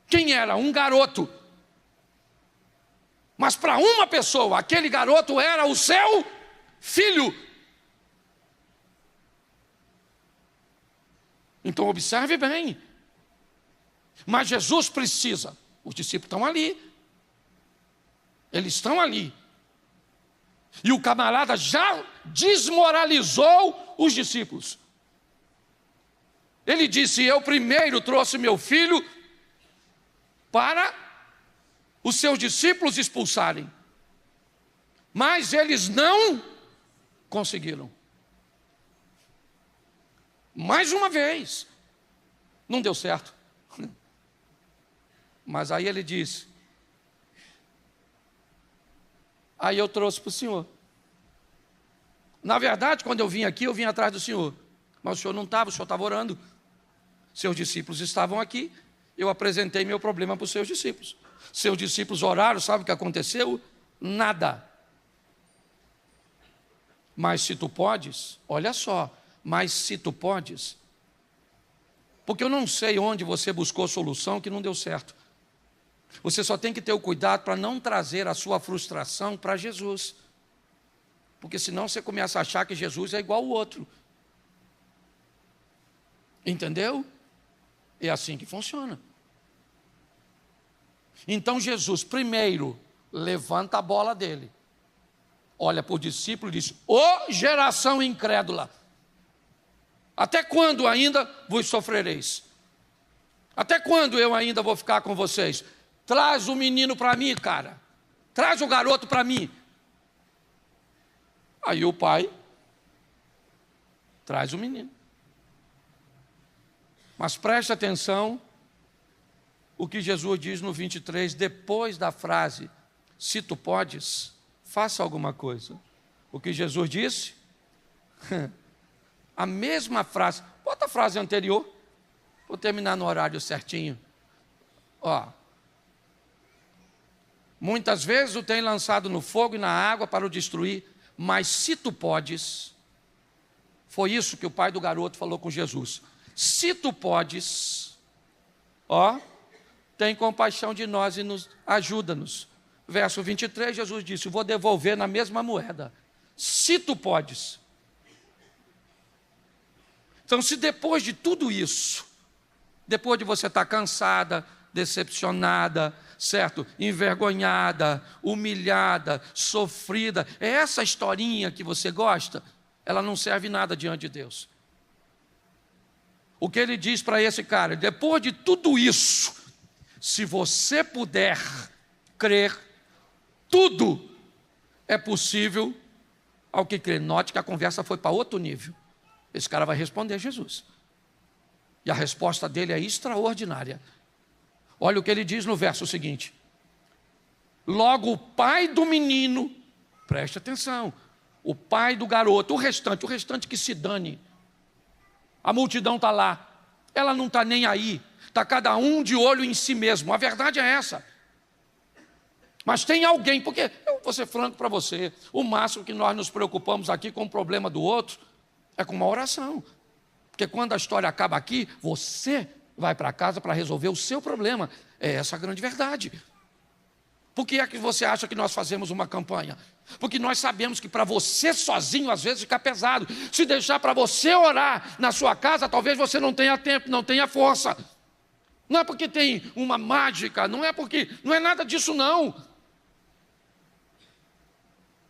Quem era? Um garoto. Mas para uma pessoa, aquele garoto era o seu filho. Então observe bem. Mas Jesus precisa. Os discípulos estão ali. Eles estão ali. E o camarada já desmoralizou os discípulos. Ele disse, eu primeiro trouxe meu filho para os seus discípulos expulsarem. Mas eles não conseguiram. Mais uma vez. Não deu certo. Mas aí ele disse, aí eu trouxe para o senhor. Na verdade, quando eu vim aqui, eu vim atrás do senhor. Mas o senhor não estava, o senhor estava orando. Seus discípulos estavam aqui. Eu apresentei meu problema para os seus discípulos. Seus discípulos oraram, sabe o que aconteceu? Nada. Mas se tu podes, olha só, mas se tu podes, porque eu não sei onde você buscou solução que não deu certo. Você só tem que ter o cuidado para não trazer a sua frustração para Jesus. Porque senão você começa a achar que Jesus é igual ao outro. Entendeu? É assim que funciona. Então Jesus primeiro levanta a bola dele. Olha para o discípulo e diz, ô geração incrédula, até quando ainda vos sofrereis? Até quando eu ainda vou ficar com vocês? Traz o menino para mim, cara. Traz o garoto para mim. Aí o pai traz o menino. Mas preste atenção o que Jesus diz no 23, depois da frase, se tu podes, faça alguma coisa. O que Jesus disse? A mesma frase. Bota a frase anterior. Vou terminar no horário certinho. Ó. Muitas vezes o tem lançado no fogo e na água para o destruir, mas se tu podes, foi isso que o pai do garoto falou com Jesus. Se tu podes, ó, tem compaixão de nós e nos ajuda-nos. Verso 23, Jesus disse, vou devolver na mesma moeda. Se tu podes. Então, se depois de tudo isso, depois de você estar cansada, decepcionada, certo? Envergonhada, humilhada, sofrida, é essa historinha que você gosta, ela não serve nada diante de Deus. o que ele diz para esse cara? Depois de tudo isso, se você puder crer, tudo é possível ao que crê. Note que a conversa foi para outro nível. Esse cara vai responder a Jesus. E a resposta dele é extraordinária. Olha o que ele diz no verso seguinte. Logo o pai do menino, preste atenção, o pai do garoto, o restante que se dane. A multidão está lá, ela não está nem aí, está cada um de olho em si mesmo, a verdade é essa. Mas tem alguém, porque eu vou ser franco para você, o máximo que nós nos preocupamos aqui com o problema do outro é com uma oração. Porque quando a história acaba aqui, você vai para casa para resolver o seu problema. É essa a grande verdade. Por que é que você acha que nós fazemos uma campanha? Porque nós sabemos que para você sozinho às vezes fica pesado. Se deixar para você orar na sua casa, talvez você não tenha tempo, não tenha força. Não é porque tem uma mágica, não é nada disso não.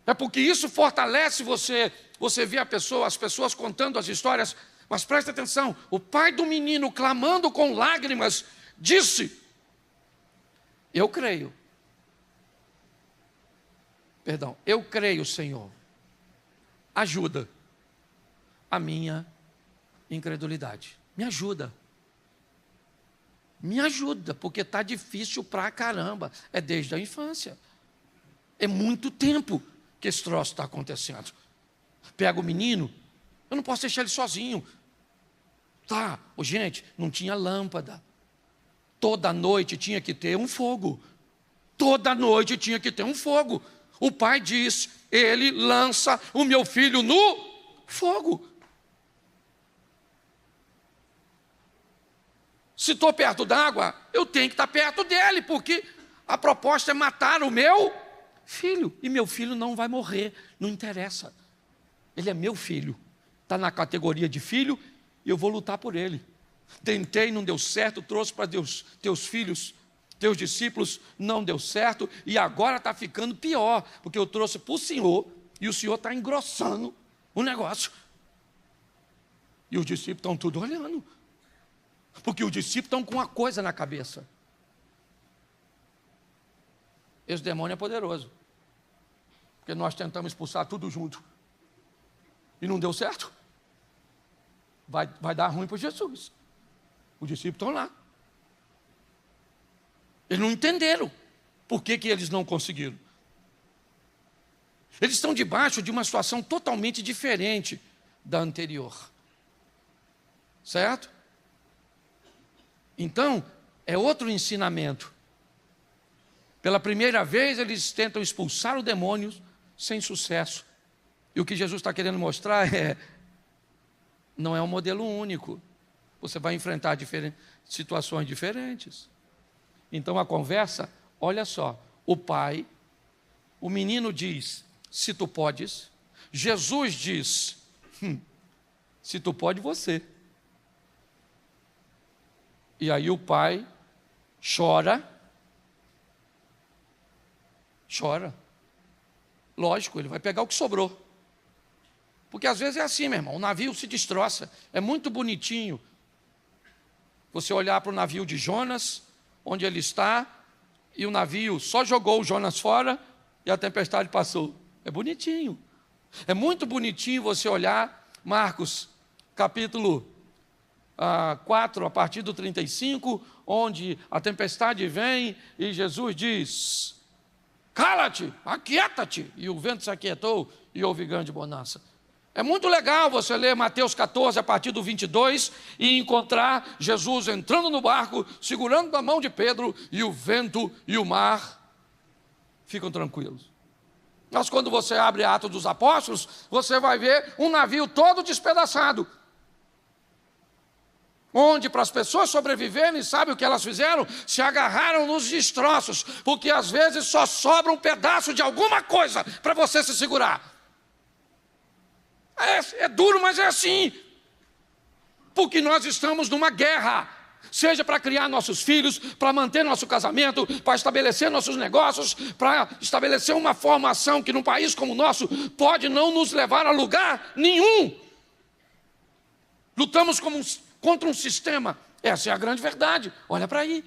É porque isso fortalece você. Você vê as pessoas contando as histórias, mas preste atenção, o pai do menino clamando com lágrimas, disse, eu creio, Senhor, ajuda a minha incredulidade, me ajuda, porque está difícil pra caramba, é desde a infância, é muito tempo que esse troço está acontecendo. Pega o menino, eu não posso deixar ele sozinho. Tá, gente, não tinha lâmpada. Toda noite tinha que ter um fogo. Toda noite tinha que ter um fogo. O pai diz, ele lança o meu filho no fogo. Se estou perto d'água, eu tenho que estar perto dele, porque a proposta é matar o meu filho. E meu filho não vai morrer, não interessa. Ele é meu filho, está na categoria de filho e eu vou lutar por ele. Tentei, não deu certo, trouxe para teus filhos, teus discípulos, não deu certo e agora está ficando pior, porque eu trouxe para o Senhor e o Senhor está engrossando o negócio. E os discípulos estão tudo olhando, porque os discípulos estão com uma coisa na cabeça. Esse demônio é poderoso, porque nós tentamos expulsar tudo junto. E não deu certo, vai dar ruim para Jesus. Os discípulos estão lá. Eles não entenderam por que eles não conseguiram. Eles estão debaixo de uma situação totalmente diferente da anterior. Certo? Então, é outro ensinamento. Pela primeira vez, eles tentam expulsar o demônio sem sucesso. E o que Jesus está querendo mostrar não é um modelo único. Você vai enfrentar situações diferentes. Então a conversa, olha só, o menino diz, se tu podes. Jesus diz, se tu pode, você. E aí o pai chora. Lógico, ele vai pegar o que sobrou. Porque às vezes é assim, meu irmão, o navio se destroça, é muito bonitinho. Você olhar para o navio de Jonas, onde ele está, e o navio só jogou o Jonas fora e a tempestade passou. É bonitinho. É muito bonitinho você olhar, Marcos, capítulo 4, a partir do 35, onde a tempestade vem e Jesus diz, cala-te, aquieta-te. E o vento se aquietou e houve grande bonança. É muito legal você ler Mateus 14, a partir do 22, e encontrar Jesus entrando no barco, segurando na mão de Pedro, e o vento e o mar ficam tranquilos. Mas quando você abre Atos dos Apóstolos, você vai ver um navio todo despedaçado, onde para as pessoas sobreviverem, sabe o que elas fizeram? Se agarraram nos destroços, porque às vezes só sobra um pedaço de alguma coisa para você se segurar. É duro, mas é assim, porque nós estamos numa guerra, seja para criar nossos filhos, para manter nosso casamento, para estabelecer nossos negócios, para estabelecer uma formação que num país como o nosso pode não nos levar a lugar nenhum. Lutamos contra um sistema. Essa é a grande verdade. Olha para aí.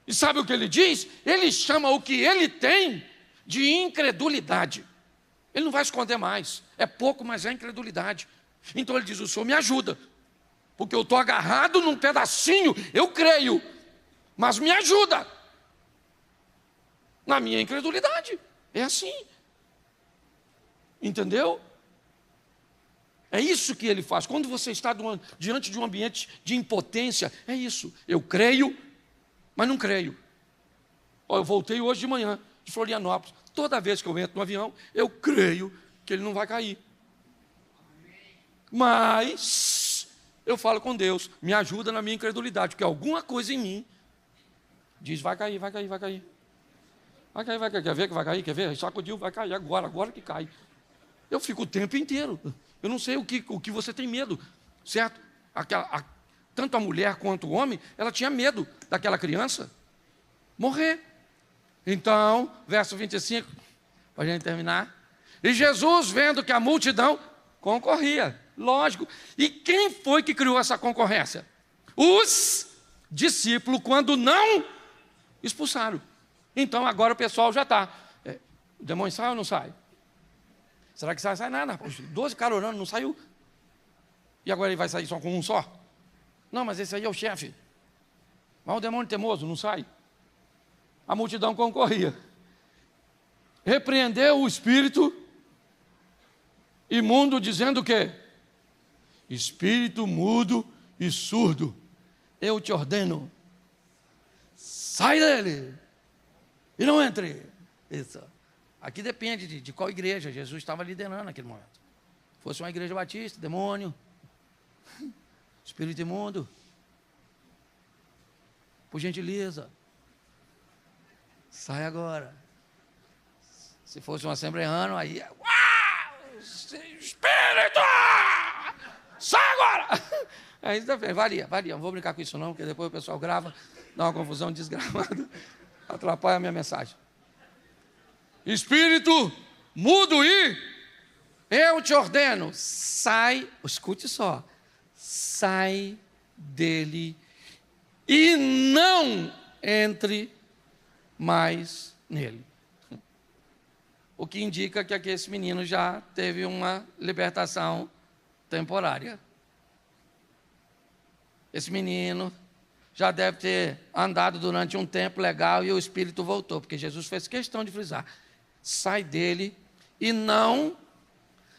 E sabe o que ele diz? Ele chama o que ele tem de incredulidade. Ele não vai esconder mais. É pouco, mas é incredulidade. Então ele diz, o Senhor me ajuda. Porque eu estou agarrado num pedacinho, eu creio. Mas me ajuda. Na minha incredulidade. É assim. Entendeu? É isso que ele faz. Quando você está diante de um ambiente de impotência, é isso. Eu creio, mas não creio. Eu voltei hoje de manhã de Florianópolis. Toda vez que eu entro no avião, eu creio que ele não vai cair. Mas eu falo com Deus, me ajuda na minha incredulidade, porque alguma coisa em mim diz, vai cair, vai cair, vai cair. Vai cair, vai cair. Quer ver que vai cair? Quer ver? Sacudiu, vai cair agora que cai. Eu fico o tempo inteiro. Eu não sei o que você tem medo, certo? Tanto a mulher quanto o homem, ela tinha medo daquela criança morrer. Então, verso 25, para a gente terminar. E Jesus, vendo que a multidão concorria, lógico. E quem foi que criou essa concorrência? Os discípulos, quando não expulsaram. Então, agora o pessoal já está. O demônio sai ou não sai? Será que sai? Sai nada. 12 caras orando, não saiu. E agora ele vai sair só com um só? Não, mas esse aí é o chefe. Mas o demônio teimoso não sai. A multidão concorria. Repreendeu o espírito imundo, dizendo o quê? Espírito mudo e surdo, eu te ordeno, sai dele e não entre. Isso. Aqui depende de qual igreja Jesus estava liderando naquele momento. Fosse uma igreja batista, demônio, espírito imundo, por gentileza, sai agora. Se fosse um assembleano, aí, uau, espírito, sai agora. Aí varia, não vou brincar com isso não, porque depois o pessoal grava, dá uma confusão desgramada, atrapalha a minha mensagem. Espírito mudo e eu te ordeno, sai, escute só, sai dele e não entre mais nele. O que indica que aqui esse menino já teve uma libertação temporária. Esse menino já deve ter andado durante um tempo legal e o espírito voltou, porque Jesus fez questão de frisar. Sai dele e não...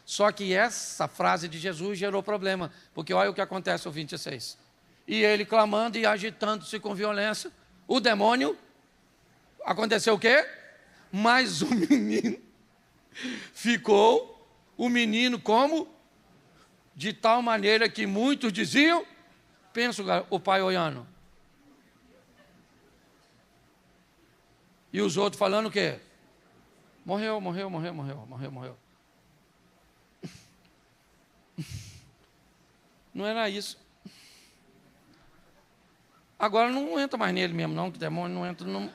Só que essa frase de Jesus gerou problema, porque olha o que acontece no 26. E ele clamando e agitando-se com violência, o demônio, aconteceu o quê? Mas o menino ficou, o menino como? De tal maneira que muitos diziam, pensa o pai olhando. E os outros falando o quê? Morreu. Não era isso. Agora não entra mais nele mesmo, não, que demônio não entra. Não.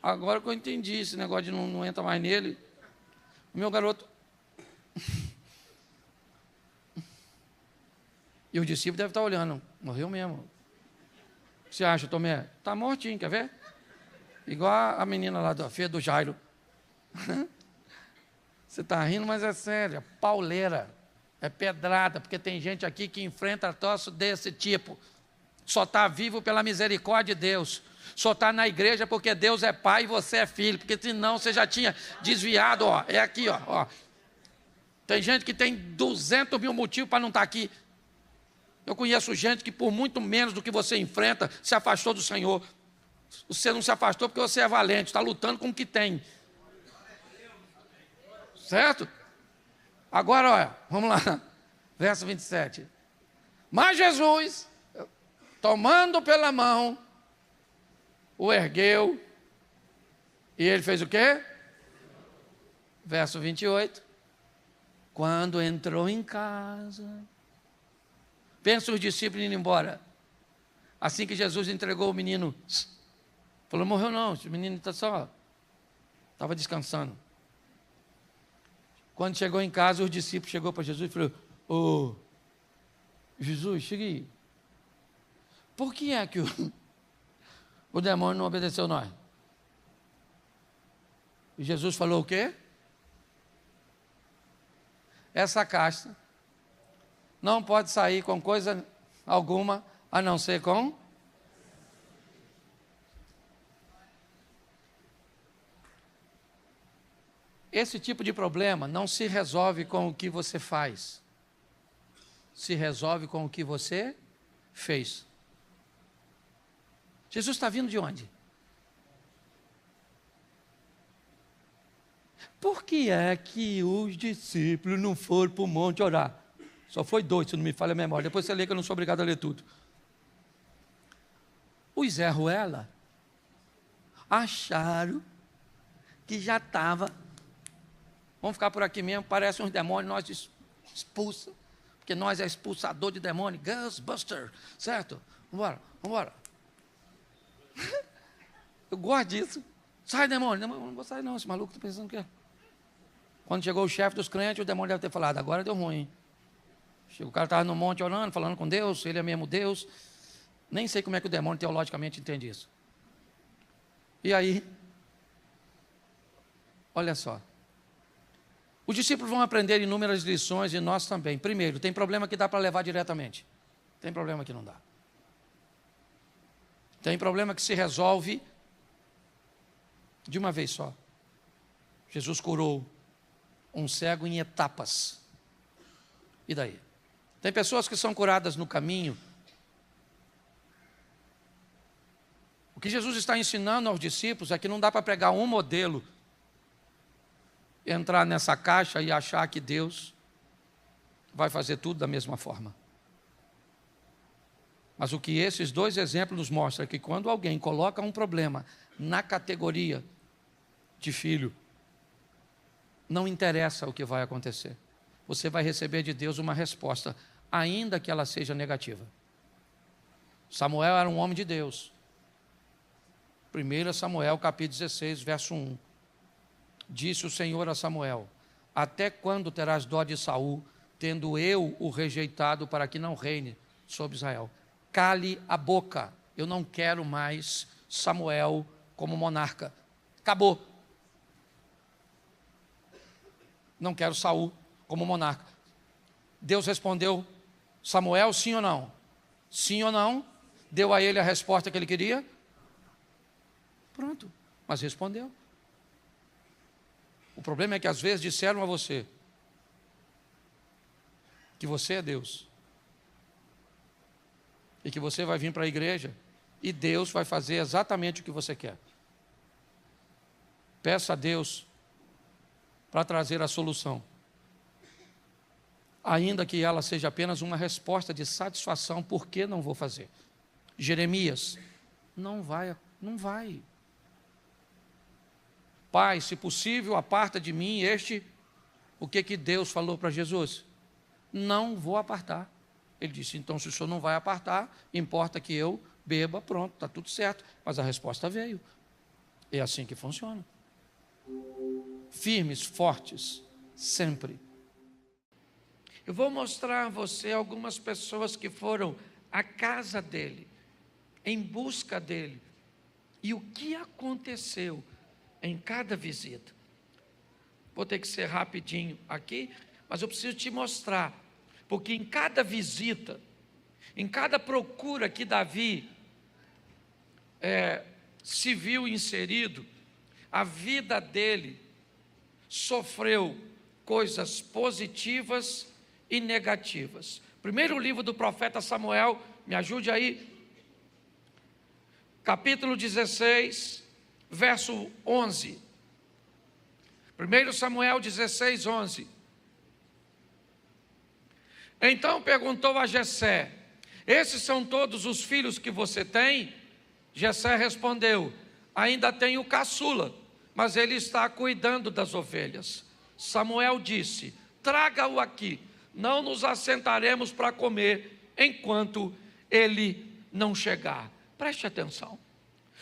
Agora que eu entendi esse negócio de não entra mais nele. O meu garoto. E o discípulo deve estar olhando. Morreu mesmo. O que você acha, Tomé? Está mortinho, quer ver? Igual a menina lá da filha do Jairo. Você está rindo, mas é sério. É pauleira. É pedrada, porque tem gente aqui que enfrenta troço desse tipo. Só está vivo pela misericórdia de Deus. Só está na igreja porque Deus é pai e você é filho. Porque senão você já tinha desviado, ó. É aqui, ó. Tem gente que tem 200 mil motivos para não estar aqui. Eu conheço gente que por muito menos do que você enfrenta, se afastou do Senhor. Você não se afastou porque você é valente, está lutando com o que tem. Certo? Agora, olha, vamos lá. Verso 27. Mas Jesus, tomando pela mão, o ergueu, e ele fez o quê? Verso 28. Quando entrou em casa, pensa os discípulos indo embora. Assim que Jesus entregou o menino, falou, morreu não, esse menino estava descansando. Quando chegou em casa, os discípulos chegou para Jesus e falou, Ô, Jesus, chega aí. Por que é que o demônio não obedeceu nós? E Jesus falou o quê? Essa casta não pode sair com coisa alguma, a não ser com... Esse tipo de problema não se resolve com o que você faz. Se resolve com o que você fez. Jesus está vindo de onde? Por que é que os discípulos não foram para o monte orar? Só foi 2, se não me falha a memória. Depois você lê que eu não sou obrigado a ler tudo. Os Zé Ruela acharam que já estava... Vamos ficar por aqui mesmo, parece uns demônios, nós expulsa, porque nós é expulsador de demônio, Ghostbuster, certo? Vamos embora. Eu gosto disso. Sai, demônio. Não vou sair não, esse maluco está pensando que é. Quando chegou o chefe dos crentes, o demônio deve ter falado, agora deu ruim. O cara estava no monte orando, falando com Deus, ele é mesmo Deus. Nem sei como é que o demônio teologicamente entende isso. E aí, olha só. Os discípulos vão aprender inúmeras lições e nós também. Primeiro, tem problema que dá para levar diretamente. Tem problema que não dá. Tem problema que se resolve de uma vez só. Jesus curou um cego em etapas. E daí? Tem pessoas que são curadas no caminho. O que Jesus está ensinando aos discípulos é que não dá para pregar um modelo, entrar nessa caixa e achar que Deus vai fazer tudo da mesma forma. Mas o que esses 2 exemplos nos mostram é que quando alguém coloca um problema na categoria de filho, não interessa o que vai acontecer. Você vai receber de Deus uma resposta, ainda que ela seja negativa. Samuel era um homem de Deus. 1 Samuel capítulo 16, verso 1. Disse o Senhor a Samuel: até quando terás dó de Saul, tendo eu o rejeitado para que não reine sobre Israel? Cale a boca, eu não quero mais Samuel como monarca. Acabou. Não quero Saul como monarca. Deus respondeu: Samuel, sim ou não? Sim ou não? Deu a ele a resposta que ele queria? Pronto, mas respondeu. O problema é que às vezes disseram a você que você é Deus e que você vai vir para a igreja e Deus vai fazer exatamente o que você quer. Peça a Deus para trazer a solução, ainda que ela seja apenas uma resposta de satisfação. Por que não vou fazer? Jeremias, não vai. Pai, se possível, aparta de mim o que Deus falou para Jesus? Não vou apartar. Ele disse, então se o senhor não vai apartar, importa que eu beba, pronto, está tudo certo. Mas a resposta veio. É assim que funciona. Firmes, fortes, sempre. Eu vou mostrar a você algumas pessoas que foram à casa dele, em busca dele, e o que aconteceu em cada visita. Vou ter que ser rapidinho aqui, mas eu preciso te mostrar, porque em cada visita, em cada procura que Davi se viu inserido, a vida dele sofreu coisas positivas e negativas. Primeiro livro do profeta Samuel, me ajude aí, capítulo 16, verso 11. 1 Samuel 16, 11. Então perguntou a Jessé: esses são todos os filhos que você tem? Jessé respondeu: ainda tenho caçula, mas ele está cuidando das ovelhas. Samuel disse: traga-o aqui, não nos assentaremos para comer enquanto ele não chegar. Preste atenção.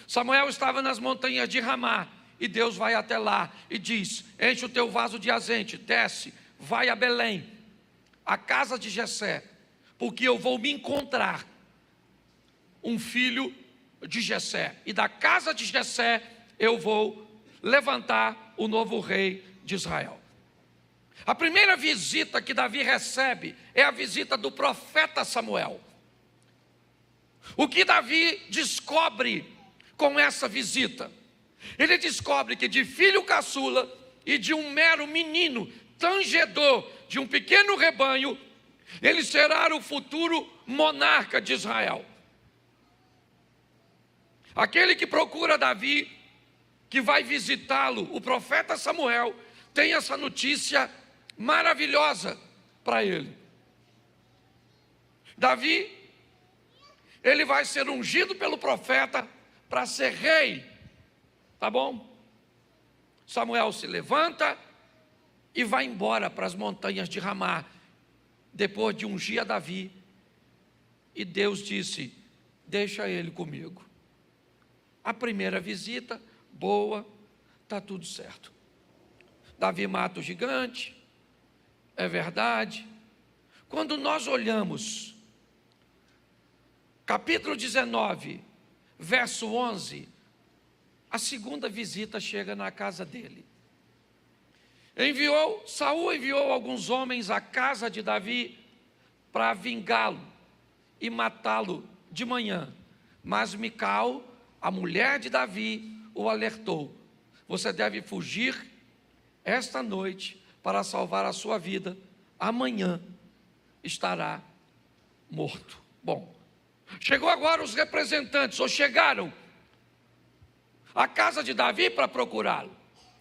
Samuel estava nas montanhas de Ramá, e Deus vai até lá e diz: enche o teu vaso de azeite, desce, vai a Belém. à casa de Jessé, porque eu vou me encontrar um filho de Jessé, e da casa de Jessé eu vou levantar o novo rei de Israel. A primeira visita que Davi recebe é a visita do profeta Samuel. O que Davi descobre com essa visita? Ele descobre que de filho caçula e de um mero menino, tangedor de um pequeno rebanho, ele será o futuro monarca de Israel. Aquele que procura Davi, que vai visitá-lo, o profeta Samuel, tem essa notícia maravilhosa para ele. Davi, ele vai ser ungido pelo profeta para ser rei, tá bom? Samuel se levanta e vai embora para as montanhas de Ramá, depois de ungir a Davi, e Deus disse: deixa ele comigo. A primeira visita, boa, está tudo certo. Davi mata o gigante, é verdade. Quando nós olhamos, capítulo 19, verso 11, a segunda visita chega na casa dele. Saul enviou alguns homens à casa de Davi para vingá-lo e matá-lo de manhã, mas Mical, a mulher de Davi, o alertou: você deve fugir esta noite para salvar a sua vida, amanhã estará morto. Bom, chegou agora os representantes, ou chegaram à casa de Davi para procurá-lo.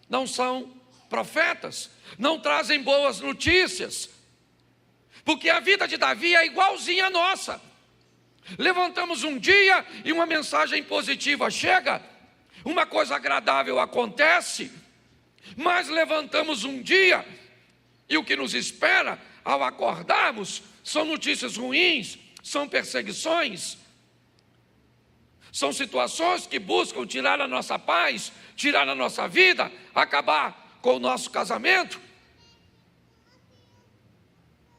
Não são profetas, não trazem boas notícias, porque a vida de Davi é igualzinha à nossa. Levantamos um dia e uma mensagem positiva chega, uma coisa agradável acontece, mas levantamos um dia e o que nos espera ao acordarmos são notícias ruins, são perseguições, são situações que buscam tirar a nossa paz, tirar a nossa vida, acabar com o nosso casamento.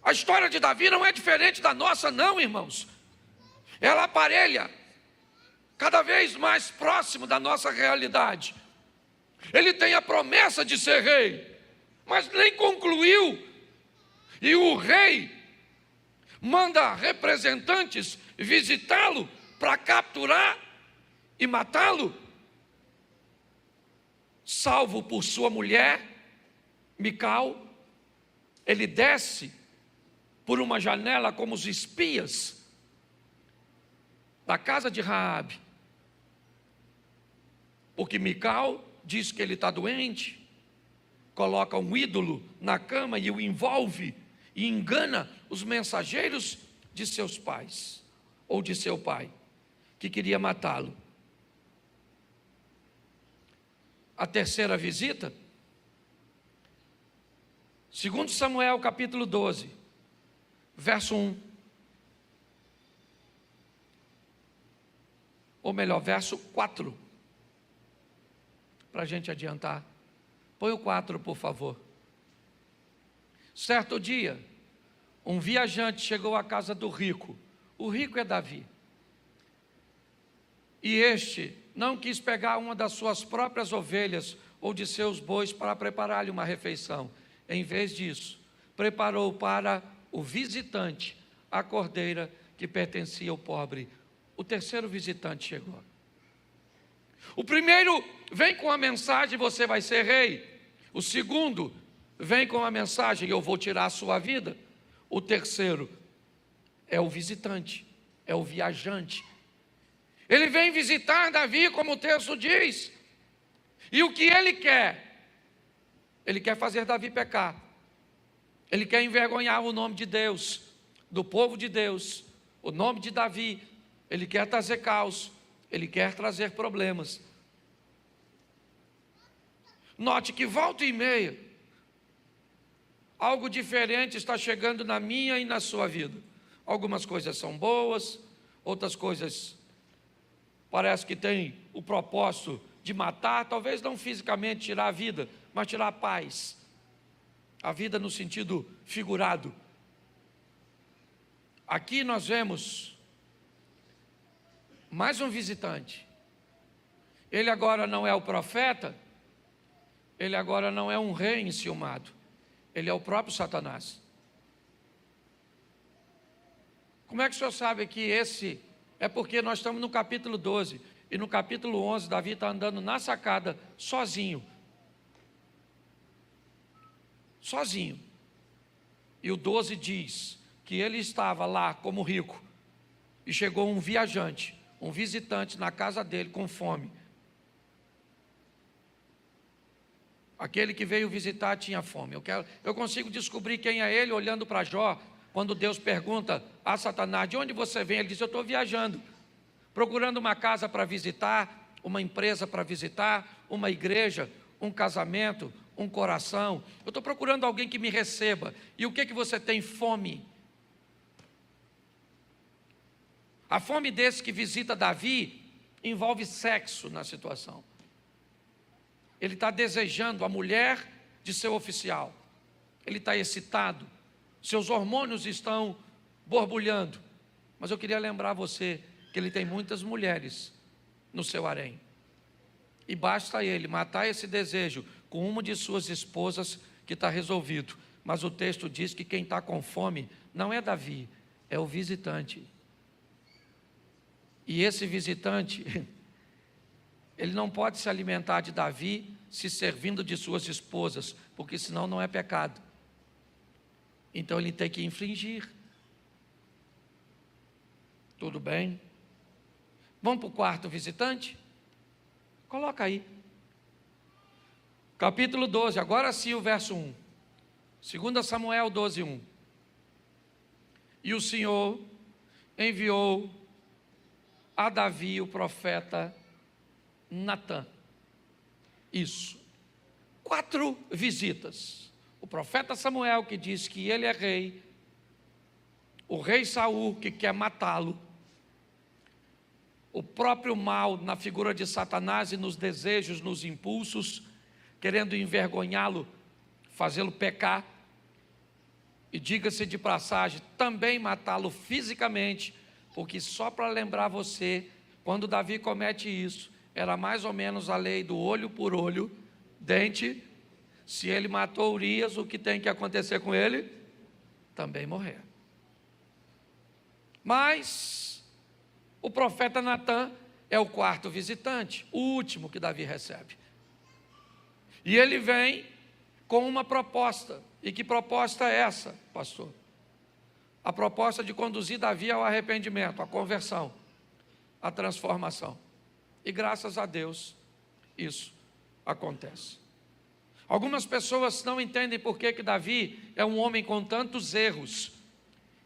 A história de Davi não é diferente da nossa, não, irmãos. Ela aparelha cada vez mais próximo da nossa realidade. Ele tem a promessa de ser rei, mas nem concluiu. E o rei manda representantes visitá-lo para capturar e matá-lo, salvo por sua mulher, Mical. Ele desce por uma janela como os espias da casa de Raabe, porque Mical diz que ele está doente, coloca um ídolo na cama e o envolve e engana os mensageiros de seus pais, ou de seu pai, que queria matá-lo. A terceira visita, 2 Samuel capítulo 12, verso 1, ou melhor, verso 4, para a gente adiantar. Põe o 4, por favor. Certo dia, um viajante chegou à casa do rico. O rico é Davi. E este não quis pegar uma das suas próprias ovelhas ou de seus bois para preparar-lhe uma refeição. Em vez disso, preparou para o visitante a cordeira que pertencia ao pobre. O terceiro visitante chegou. O primeiro vem com a mensagem: você vai ser rei. O segundo vem com a mensagem: eu vou tirar a sua vida. O terceiro é o visitante, é o viajante. Ele vem visitar Davi, como o texto diz. E o que ele quer? Ele quer fazer Davi pecar. Ele quer envergonhar o nome de Deus, do povo de Deus, o nome de Davi. Ele quer trazer caos, ele quer trazer problemas. Note que volta e meia, algo diferente está chegando na minha e na sua vida. Algumas coisas são boas, outras coisas parece que têm o propósito de matar, talvez não fisicamente tirar a vida, mas tirar a paz. A vida no sentido figurado. Aqui nós vemos mais um visitante. Ele agora não é o profeta, ele agora não é um rei enciumado, ele é o próprio Satanás. Como é que o senhor sabe que esse... É porque nós estamos no capítulo 12, e no capítulo 11, Davi está andando na sacada, sozinho. Sozinho. E o 12 diz que ele estava lá como rico, e chegou um viajante, um visitante na casa dele com fome. Aquele que veio visitar tinha fome. Eu consigo descobrir quem é ele olhando para Jó, quando Deus pergunta a Satanás: de onde você vem? Ele diz: eu estou viajando, procurando uma casa para visitar, uma empresa para visitar, uma igreja, um casamento, um coração. Eu estou procurando alguém que me receba. E o que você tem? Fome. A fome desse que visita Davi envolve sexo na situação. Ele está desejando a mulher de seu oficial. Ele está excitado. Seus hormônios estão borbulhando. Mas eu queria lembrar você que ele tem muitas mulheres no seu harém. E basta ele matar esse desejo com uma de suas esposas que está resolvido. Mas o texto diz que quem está com fome não é Davi, é o visitante. E esse visitante, ele não pode se alimentar de Davi se servindo de suas esposas, porque senão não é pecado. Então ele tem que infringir. Tudo bem? Vamos para o quarto visitante? Coloca aí. Capítulo 12, agora sim o verso 1. 2 Samuel 12, 1. E o Senhor enviou a Davi o profeta Natã. Isso. 4 visitas. O profeta Samuel, que diz que ele é rei. O rei Saul, que quer matá-lo. O próprio mal na figura de Satanás e nos desejos, nos impulsos, querendo envergonhá-lo, fazê-lo pecar. E diga-se de passagem, também matá-lo fisicamente, porque só para lembrar você, quando Davi comete isso, era mais ou menos a lei do olho por olho, dente. Se ele matou Urias, o que tem que acontecer com ele? Também morrer. Mas o profeta Natã é o quarto visitante, o último que Davi recebe. E ele vem com uma proposta. E que proposta é essa, pastor? A proposta de conduzir Davi ao arrependimento, à conversão, à transformação. E graças a Deus, isso acontece. Algumas pessoas não entendem por que Davi é um homem com tantos erros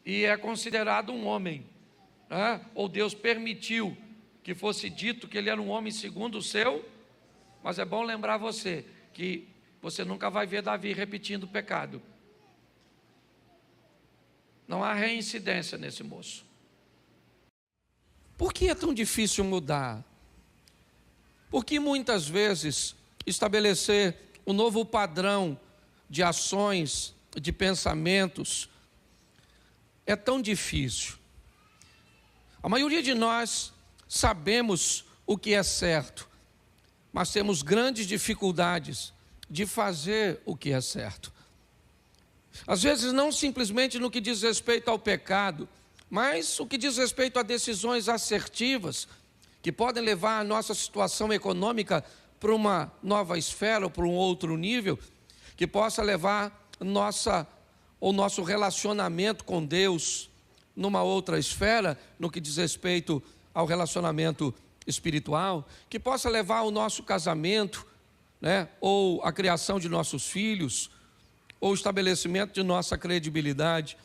e é considerado um homem, né? Ou Deus permitiu que fosse dito que ele era um homem segundo o seu, mas é bom lembrar você que você nunca vai ver Davi repetindo o pecado. Não há reincidência nesse moço. Por que é tão difícil mudar? Porque muitas vezes estabelecer um novo padrão de ações, de pensamentos, é tão difícil. A maioria de nós sabemos o que é certo, mas temos grandes dificuldades de fazer o que é certo. Às vezes não simplesmente no que diz respeito ao pecado, mas o que diz respeito a decisões assertivas, que podem levar a nossa situação econômica para uma nova esfera ou para um outro nível, que possa levar o nosso relacionamento com Deus numa outra esfera, no que diz respeito ao relacionamento espiritual, que possa levar o nosso casamento, né, ou a criação de nossos filhos, ou o estabelecimento de nossa credibilidade.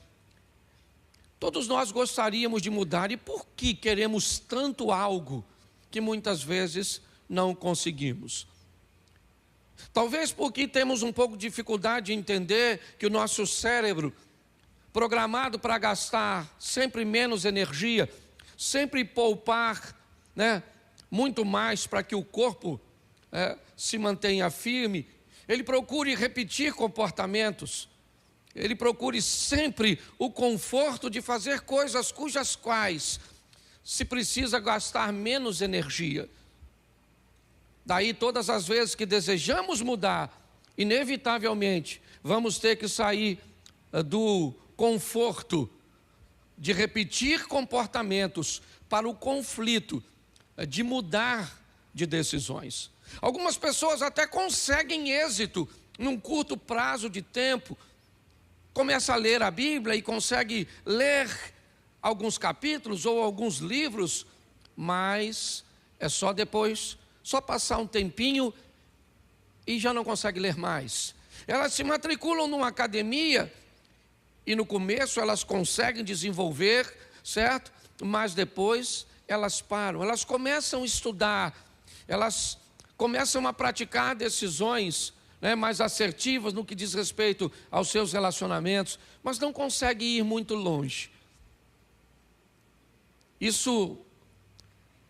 Todos nós gostaríamos de mudar, e por que queremos tanto algo que muitas vezes não conseguimos? Talvez porque temos um pouco de dificuldade de entender que o nosso cérebro, programado para gastar sempre menos energia, sempre poupar, né, muito mais para que o corpo se mantenha firme, ele procure repetir comportamentos ele procure sempre o conforto de fazer coisas cujas quais se precisa gastar menos energia. Daí, todas as vezes que desejamos mudar, inevitavelmente, vamos ter que sair do conforto de repetir comportamentos para o conflito de mudar de decisões. Algumas pessoas até conseguem êxito num curto prazo de tempo. Começa a ler a Bíblia e consegue ler alguns capítulos ou alguns livros, mas é só depois, só passar um tempinho e já não consegue ler mais. Elas se matriculam numa academia e no começo elas conseguem desenvolver, certo? Mas depois elas param, elas começam a estudar, elas começam a praticar decisões mais assertivas no que diz respeito aos seus relacionamentos, mas não conseguem ir muito longe. Isso,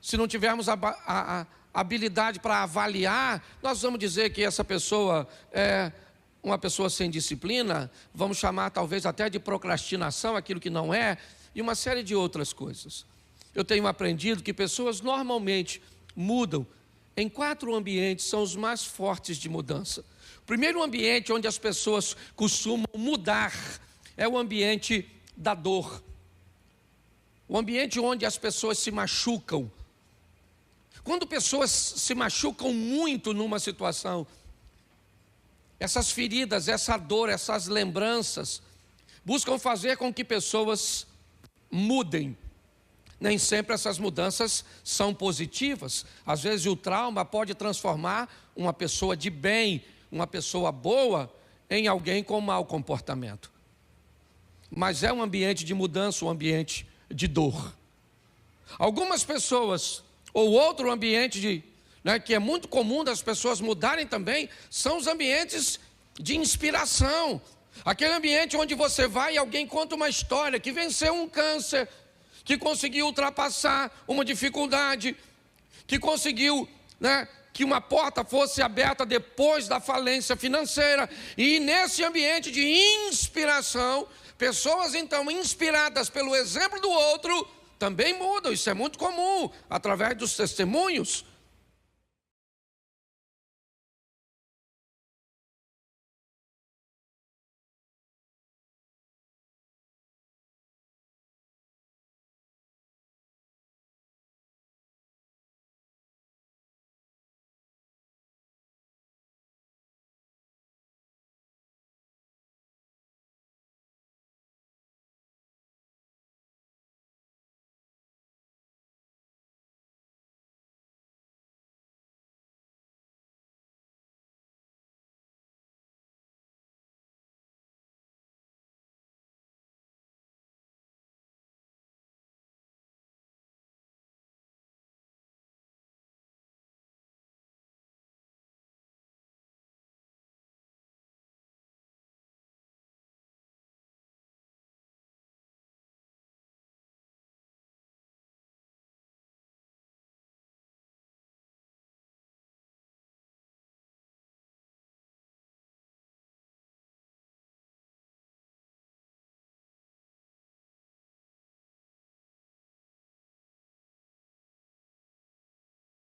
se não tivermos a habilidade para avaliar, nós vamos dizer que essa pessoa é uma pessoa sem disciplina, vamos chamar talvez até de procrastinação, aquilo que não é, e uma série de outras coisas. Eu tenho aprendido que pessoas normalmente mudam em 4 ambientes, são os mais fortes de mudança. O primeiro ambiente onde as pessoas costumam mudar é o ambiente da dor. O ambiente onde as pessoas se machucam. Quando pessoas se machucam muito numa situação, essas feridas, essa dor, essas lembranças, buscam fazer com que pessoas mudem. Nem sempre essas mudanças são positivas. Às vezes o trauma pode transformar uma pessoa de bem, uma pessoa boa, em alguém com mau comportamento. Mas é um ambiente de mudança, um ambiente de dor. Algumas pessoas, ou outro ambiente que é muito comum das pessoas mudarem também, são os ambientes de inspiração. Aquele ambiente onde você vai e alguém conta uma história, que venceu um câncer, que conseguiu ultrapassar uma dificuldade, que conseguiu que uma porta fosse aberta depois da falência financeira. E nesse ambiente de inspiração, pessoas então inspiradas pelo exemplo do outro, também mudam. Isso é muito comum, através dos testemunhos.